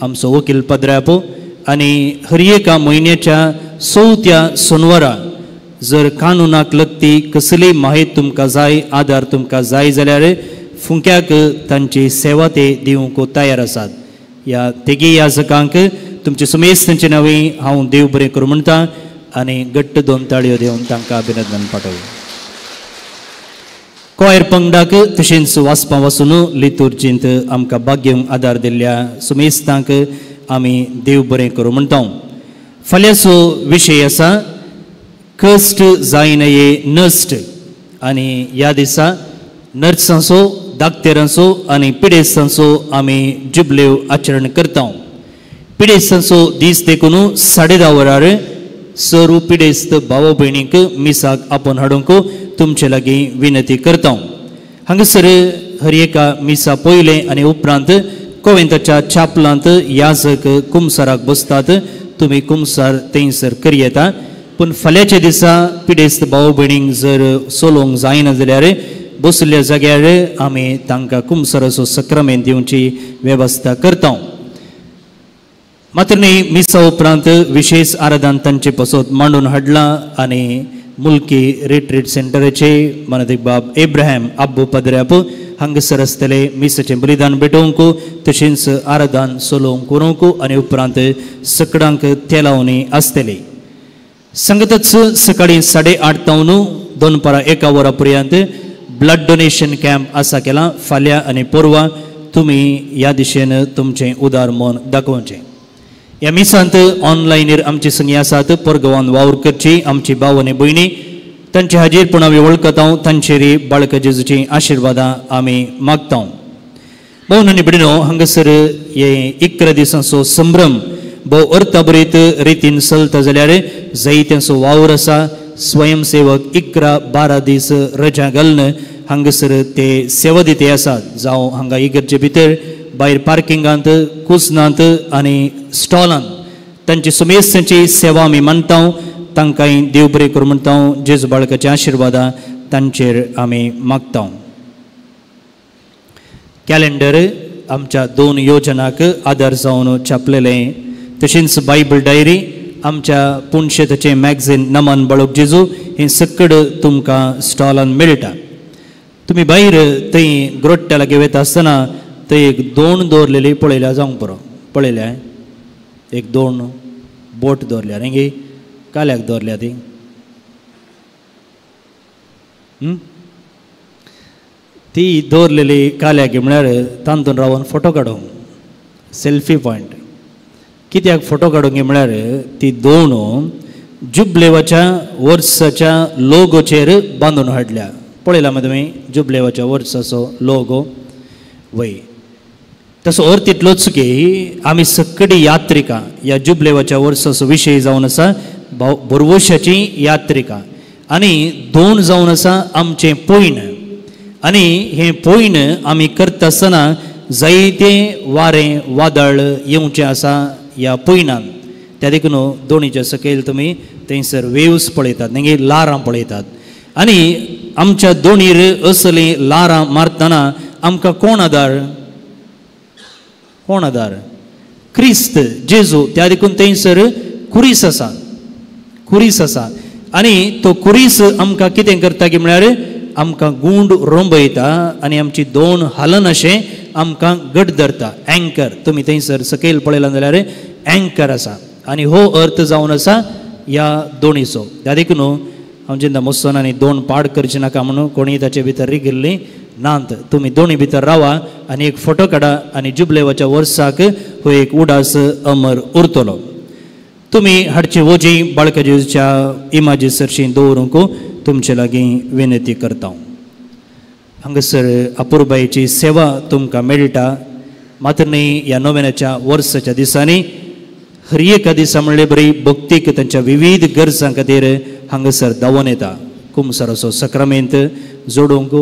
आमचो वकील पद्रापो आनी हर एका म्हयन्याच्या 4थ्या सोनवारा जर कानुनाक लगती कसलीय माहिती तुमकां जाय आदार तुमकां जाय जाल्यार फुंक्याक तांची सेवा ते दिवंक तयार आसात. ह्या तेगी याजकांक तुमचे सुमेस्तांचे नांवी हांव देव बरें करूं म्हणटा आनी घट्ट 2 ताळयो दिवन तांकां अभिनंदन पाठवया. कॉयर पंगडाक तशेंच वाचपां वाचून लितुर्जींत आमकां भाग्यंक आदार दिल्ल्या सुमेस्तांक आमी देव बरें करूं म्हणटा. फाल्यांचो विशय आसा कश्ट जाय नये नश्ट आनी ह्या दिसा नर्सांचो धाकटेरांचो आनी पिडेस्तांचो आमी जुबलेव आचरण करता. पिडेस्तांचो दीस देखून 10:30 वरार सरू पिडेस्त भाव भयणीक मिसाक आपोवन हाडूंक तुमचे लागीं विनंती करता. हांगासर हर एका मिसा पयले आनी उपरांत कोवेंताच्या चापलांत याजक कुमसाराक बसतात. तुमी कुमसार थंयसर करी येता. पूण फाल्यांच्या दिसा पिडेस्त भाव भयणींक जर सोलोवंक जायना जाल्यार बसलेल्या जाग्यार आमी तांकां कुमसाराचो सक्रामेंत दिवची वेवस्था करता. मात्र न्ही मिसा उपरांत विशेष आराधन तांचे पासत मांडून हाडला आनी मुल्की रिट्रीट सेंटराचे मनदीक बाब एब्राहिम आब्बू पदऱ्याप हांगासर आसतले मिसाचें बलिदान भेटोवंक तशेंच आराधन सोलोवंक करूंक आनी उपरांत सकडांक तेलावनी आसतली. सांगतच सकाळीं 8:30 तावन 2:01 वरां पर्यंत ब्लड डोनेशन कॅम्प आसा केला. फाल्यां आनी परवा तुमी ह्या दिशेन तुमचें उदार मन दाखोवचें. ह्या मिसांत ऑनलायनीर आमचे संगी आसात. परगांवान वावर करची आमची भाव आनी भयणी तांचे हाजीरपणा आमी वळखता. तांचेर बाळका जेजूची आशिर्वादां आमी मागता. भोवन आनी भयणीनो, हांगासर हे 11 दिसांचो संभ्रम भोव अर्थभरीत रितीन चलता जाल्यार जायत्यांचो वावर आसा. स्वयंसेवक 11-12 दीस रजा घालून हांगासर ते सेवा दिते आसात. जावं हांगा इगर्जे भितर भायर पार्किंगांत कुसनांत आनी स्टॉलांत तांची सुमेस्तांची सेवा आमी मानता. तांकांय देव बरें करूं म्हणटा. जेजू बाळकाची आशिर्वादां तांचेर आमी मागता. कॅलेंडर आमच्या 2 योजनाक आदार जावन छापलेलें. तशेंच बायबल डायरी, आमच्या पुणशेताचें मॅगझीन नमन बाळूक जेजू हें सकड तुमकां स्टॉलान मेळटा. तुमी भायर थंय ग्रोट्ट्या लागीं वता आसतना थंय एक 2 दवरलेली पळयल्या जावंक पुरो. पळयल्या एक 2 बोट दवरल्या न्ही. काल्याक दवरल्या ती ती दवरलेली काल्याक म्हळ्यार तांतून रावन फोटो काडूंक सेल्फी पॉयंट. कित्याक फोटो काडूंक म्हळ्यार ती 2 जुबलेवाच्या वर्साच्या लोगोचेर बांदून हाडल्या. पळयला मग तुमी जुबलेवाच्या वर्साचो लोगो वय. तसो अर्थ इतलोच की आमी सकडी यात्रिका. ह्या जुबलेवाच्या वर्साचो विशय जावन आसा बरवशाची यात्रिका आनी 2 जावन आसा आमचें पयण. आनी हें पयण आमी करता आसतना जायते वारें वादळ येवचें आसा ह्या पयणान. त्या देखून दोणीच्या सकयल तुमी थंयसर वेव्स पळयतात न्ही, लारां पळयतात. आनी आमच्या दोणीर असलीं लारां मारतना आमकां कोण आदार? कोण आदार? क्रिस्त जेजू. त्या देखून थंयसर कुरीस आसा. कुरीस आसा. आनी तो कुरीस आमकां कितें करता की म्हळ्यार आमकां गुंड रोंबयता आनी आमची 2 हालन अशें आमकां घट धरता. एंकर तुमी थंयसर सकयल पळयला जाल्यार एंकर आसा. आनी हो अर्थ जावन आसा ह्या दोणीचो. त्या देखून हांव जेन्ना मुसोनांनी 2 पाड करचे नाका म्हणून कोणी ताचे भितर रिगिल्ली नांत. तुमी दोणी भितर रावा आनी एक फोटो काडा आनी जुबलेवाच्या वर्साक हो एक उडास अमर उरतलो. तुमी हाडची वोजी बाळका जेजूच्या इमाजी सरशी दवरूंक तुमचे लागीं विनंती करता. हांगासर अपुरबायेची सेवा तुमकां मेळटा. मात्र न्ही ह्या नोवेनाच्या वर्साच्या दिसांनी हर एका दिसा म्हणले बरी भक्तीक तांच्या विविध गरजां खातीर हांगासर धांवून येता. कुमसाराचो सक्रामेंत जोडूंक,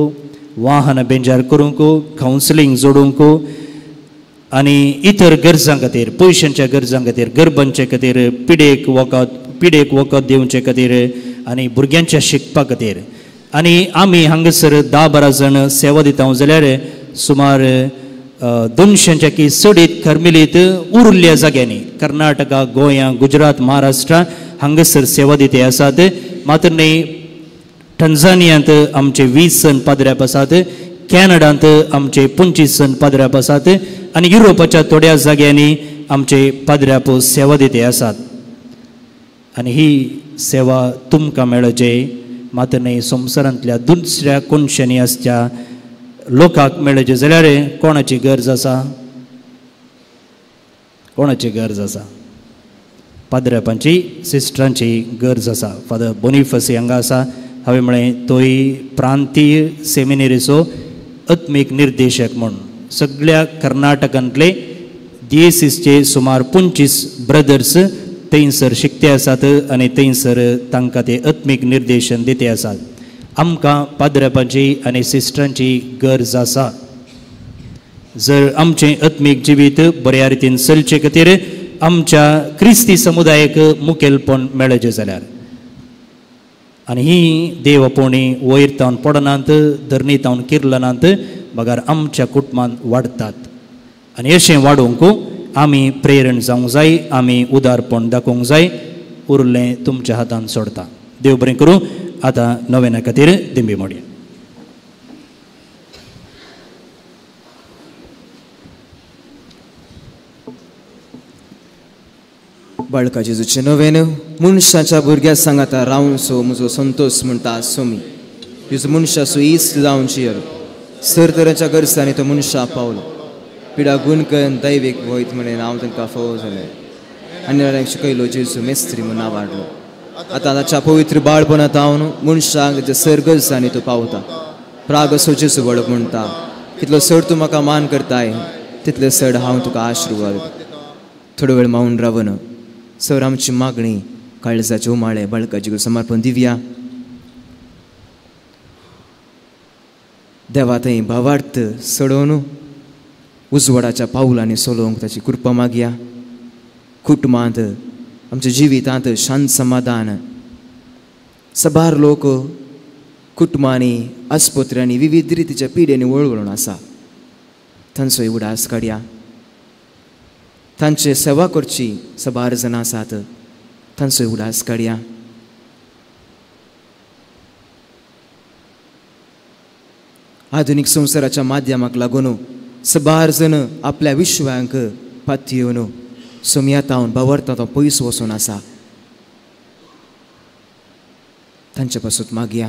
वाहन बेंजार करूंक, कावन्सिलींग जोडूंक आनी इतर गरजां खातीर, पयशांच्या गरजां खातीर, गरबांचे खातीर, पिडेक वखद दिवचे खातीर आनी भुरग्यांच्या शिकपा खातीर. आनी आमी हांगासर 10-12 जाण सेवा दिता जाल्यार सुमार 200च्याकी चड कर्मिलीत उरिल्ल्या जाग्यांनी कर्नाटका, गोंया, गुजरात, महाराष्ट्रा हांगासर सेवा दिते आसात. मात्र न्ही टंजानियांत आमचे 20 जण पाद्र्याप आसात. कॅनडांत आमचे 25 जण पाद्र्याप आसात. आनी युरोपाच्या थोड्या जाग्यांनी आमचे पाद्र्याप सेवा दिते आसात. आनी ही सेवा तुमकां मेळचे. मात्र न्ही संवसारांतल्या दुसऱ्या कोनशांनी आसच्या लोकांक मेळचे जाल्यार कोणाची गरज आसा? कोणाची गरज आसा? पाद्र्यापांची, सिस्टरांची गरज आसा. फादर बोनिफसी हांगा आसा. हांवें म्हळें तोय प्रांतीय सेमिनेरीचो आत्मीक निर्देशक म्हूण सगळ्या कर्नाटकांतले DSSचे सुमार 25 ब्रदर्स थंयसर शिकते आसात आनी थंयसर तांकां ते आत्मीक निर्देशन दिते आसात. आमकां पाद्रपाची आनी सिस्टरांची गरज आसा. जर आमचें आत्मीक जिवीत बऱ्या रितीन चलचे खातीर आमच्या क्रिस्ती समुदायाक मुखेलपण मेळचें जाल्यार आनी ही देव आपोवणी वयर तावन पडनात धरणी तावन किर्लनात बगार आमच्या कुटुंबांत वाडटात. आनी अशें वाडोवंक आमी प्रेरण जावंक जाय, आमी उदारपण दाखोवंक जाय. उरलें तुमच्या हातांत सोडटा. देव बरें करूं. आतां नव्याना खातीर दिंबी मोडया. बाळका जेजूचे नवेन मनशाच्या भुरग्या सांगाता रावूं सो म्हजो संतोष म्हणटा सोमी. जेजू मनशा सो इश्ट जावची सर तरेच्या गरजांनी तो मनशा पावलो. पिडा गुणकन दैवीक वयत म्हणून हांव तांकां फोव जालें आनी शिकयलो जेजू मेस्त्री म्हूण नांव वाडलो. आतां ताच्या पवित्र बाळपणांत हांव मनशाक जे सर गरजांनी तो पावता. प्राग असो जेजू वळख म्हणटा कितलो चड तूं म्हाका मान करताय तितले चड हांव तुका आशिर्वाद. थोडो वेळ मावून रावन सर आमची मागणी काळजाचे उमाळे बाळकाची समर्पण दिवया. देवा थंय भावार्थ सडोवन उजवाडाच्या पावलांनी सोलोवंक ताची कृपा मागया. कुटुंबांत आमच्या जिवितांत शांत समाधान. सबार लोक कुटुंबांनी आस्पत्र्यांनी विविध रितीच्या पिड्यांनी वळवळून आसा. तांचोय उडास काडया. तांचे सेवा करची सबार जाणां आसात तांचोय उडास काडया. आधुनीक संवसाराच्या माध्यमाक लागून सबार जण आपल्या विश्वांक पाती येवन सोमयातावन भावार्थांत पयस वचून आसा. तांचे पासून मागया.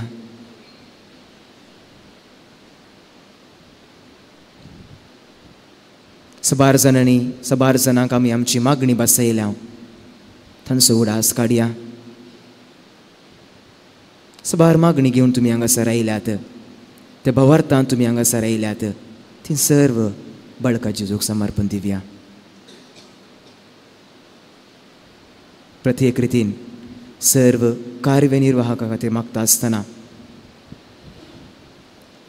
सबार जाणांक आमी आमची मागणी बसयल्या. तांचो उडास काडया. सबार मागणी घेवन तुमी हांगासर आयल्यात. ते भावार्थांत तुमी हांगासर आयल्यात ती सर्व बाळका जेजूक समर्पण दिवया. प्रत्येक रितीन सर्व कार्यनिर्वाहका खातीर मागता आसतना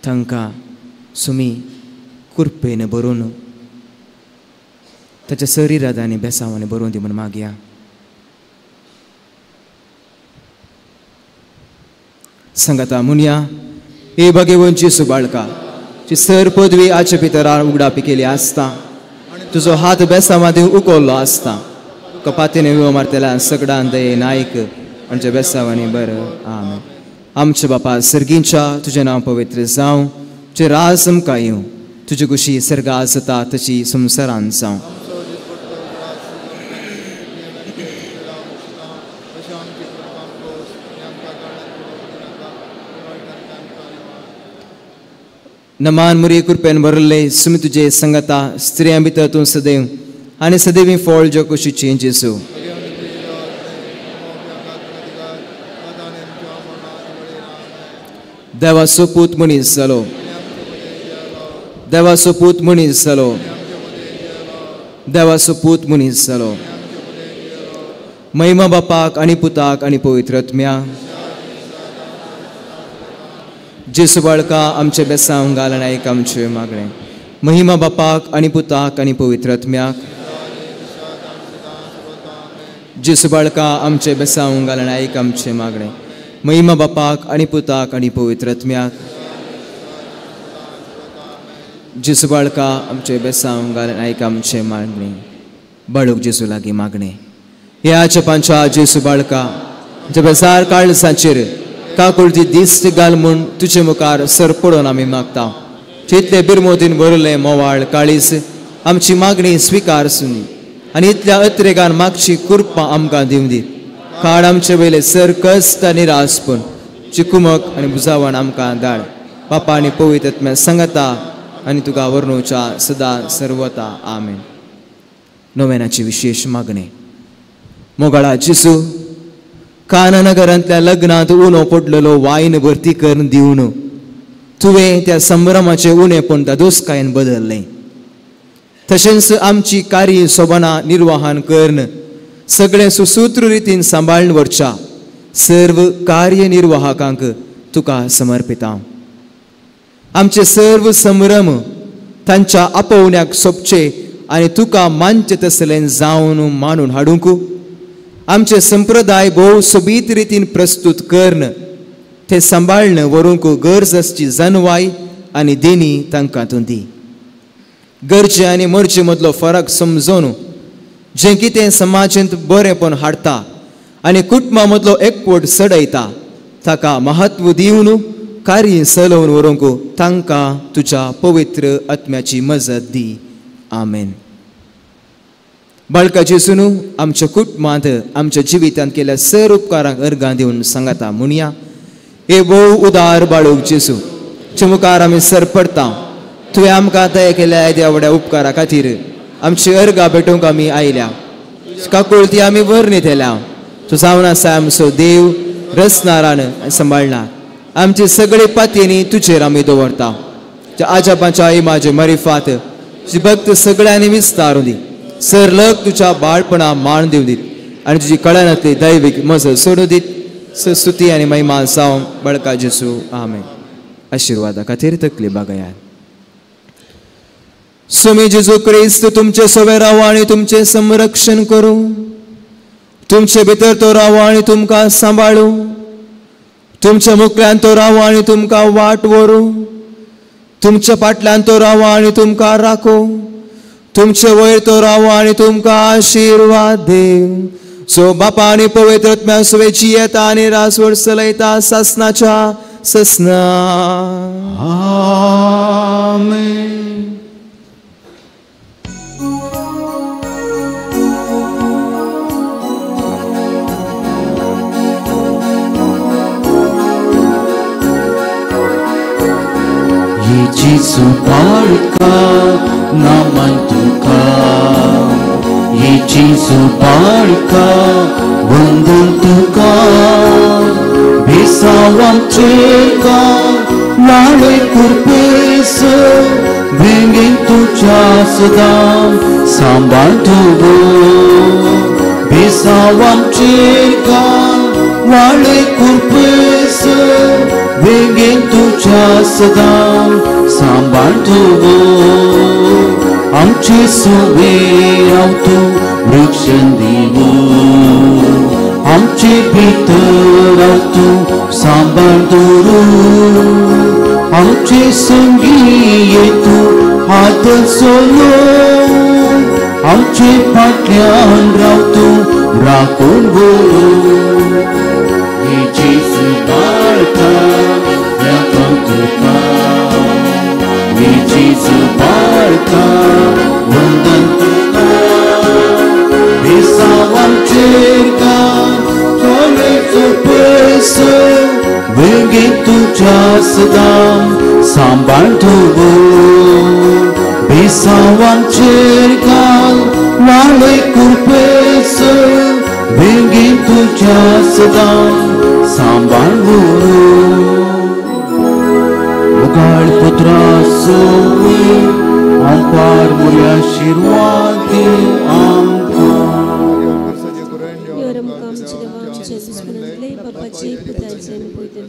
तांकां सुमी कृपेन बरोवन ताच्या शरिरांत आनी बेसांवांनी बरोवन दी म्हूण मागया. सांगाता मुनया हे भगवंत जेजू बाळका जी सर पदवी आच्या भितर उगडापी केली आसता. तुजो हात बेसांवां दिवंक उखल्लो आसता. कपातीने विवो मारतेल्या सगळ्यां दये नायक आमच्या बेसांवांनी बरं आमेन. आमच्या बापा सर्गींच्या तुजें नांव पवित्र जावं. तुजें राज आमकां येवं. तुजी कुशी सर्गांत जाता तशी संवसारांत जावं. नमान मुरी कृपेन भरले सुमी तुजे संगता स्त्रियां भितर तूं सदैव आनी सदैवी फळ जो कुशीची जेजू. देवाचो पूत मनीस जालो. देवाचो पूत मनीस जालो. देवाचो पूत मनीस जालो. महिमा बापाक आनी पुताक आनी पवित्र आत्म्याक. जेजू बाळका आमचे बेसांव घाल आनी आयक आमचे मागणें. महिमा बापाक आनी पुताक आनी पवित्र आत्म्याक. जेजू बाळका आमचे बेसांव घाल आनी आयक आमचे मागणें. महिमा बापाक आनी पुताक आनी पवित्र आत्म्याक. जेजू बाळका आमचे बेसांव घाल आनी आयक आमचे मागणें. बाळूक जेजू लागीं मागणें. ह्या जपांच्या जेजू बाळका जे बेजार काळजाचेर काकुळती दिश्ट घाल म्हूण तुजे मुखार सर पडोवन आमी मागता. चितले बिरमोदीन भरले मोवाळ काळीज आमची मागणी स्विकार सुनी आनी इतल्या अत्रेगान मागची कृपा आमकां दिवं दी. काळ आमचे वयले सर कश्ट आनी निराशपण चिकुमक आनी बुजावण आमकां धाड. बापा आनी पवित्र आत्म्या सांगता आनी तुका वर्णुच्या सदां सर्वता आमेन. नोवेनाची विशेष मागणी. मोगाळा जेजू काना नगरांतल्या लग्नांत उणो पडलेलो वायन भरती करून दिवन तुवें त्या संभ्रमाचे उणेपण दादोसकायेन बदललें. तशेंच आमची कार्य सोबना निर्वाहन करून सगळें सुसूत्र रितीन सांबाळून व्हरच्या सर्व कार्यनिर्वाहकांक तुका समर्पिता. आमचे सर्व संभ्रम तांच्या आपोवण्याक सोपचे आनी तुका मानचे तसलें जावन मानून हाडूंक आमचे संप्रदाय भोव सोबीत रितीन प्रस्तुत करून ते सांबाळून व्हरूंक गरज आसची जानवाय आनी देणी तांकां तूं दी. गरजे आनी मर्जे मदलो फरक समजून जें कितें समाजांत बरेंपण हाडटा आनी कुटुंबा मदलो एकवट सडयता ताका महत्व दिवन कार्य चलोवन व्हरूंक तांकां तुज्या पवित्र आत्म्याची मजत दी. आमेन. बाळका जेजून आमच्या कुटुंबांत आमच्या जिवितांत केल्या सर उपकारांक अर्गां दिवन सांगाता म्हणया. हे भोव उदार बाळूक जेजू, चे मुखार आमी सरपडटा. तुवें आमकां दया केल्या देवड्या उपकारा खातीर आमची अर्गां भेटोवंक आमी आयल्या. काकुळती आमी वर्णी केल्या. तूं जावन आसा आमचो देव रचणारान सांबाळणार. आमची सगळी पातयेनी तुजेर आमी दवरता. आजापाच्या इमाचे मरिफात तुजी भक्त सगळ्यांनी विस्तारून दी. सरलग तुज्या बाळपणा मान दिवन दीत आनी तुजी कळनातली दैवीक मजत सोडून दीत. स्तुती आनी महिमा जावं बाळका जेजू. आमेन. आशिर्वादा खातीर तकली बागयात. स्वामी जेजू क्रिस्त तुमचे सोबे रावो आनी तुमचे संरक्षण करूं. तुमचे भितर तो रावो आनी तुमकां सांबाळू. तुमच्या मुखल्यान तो रावो आनी तुमकां वाट व्हरूं. तुमच्या फाटल्यान तो रावो आनी तुमकां राखो. तुमचे वयर तो रावो आनी तुमकां आशिर्वाद देव. सो बापा आनी पवित्र आत्म्या सुवेची येता आनी रासवड चलयता ससनाच्या ससना. आमेन. Yesu barka naman tuka, Yesu barka wandang tuka, besawang ceka lalai kurpesa, bengin tuja sedang sambal tubu, besawang ceka lalai kurpesa. Bengin tuja sedang sambar tubu, amche sobe autu vrikshan divu, amche bhitar autu sambar duru, amche sangi yetu hadal solo, amche patlian rautu rakun guru. Yesu barka yakam tuka, Yesu barka wandang tuka, besawang cerka tole surpesa, begitu sedang sambar tubu, besawang cerka lalai kurpesa, begitu sedang sambar guru. Mughal putra somi ampar mulya shirwati amka. Yoram kam chidava Jesus manandle papaji putansen poitan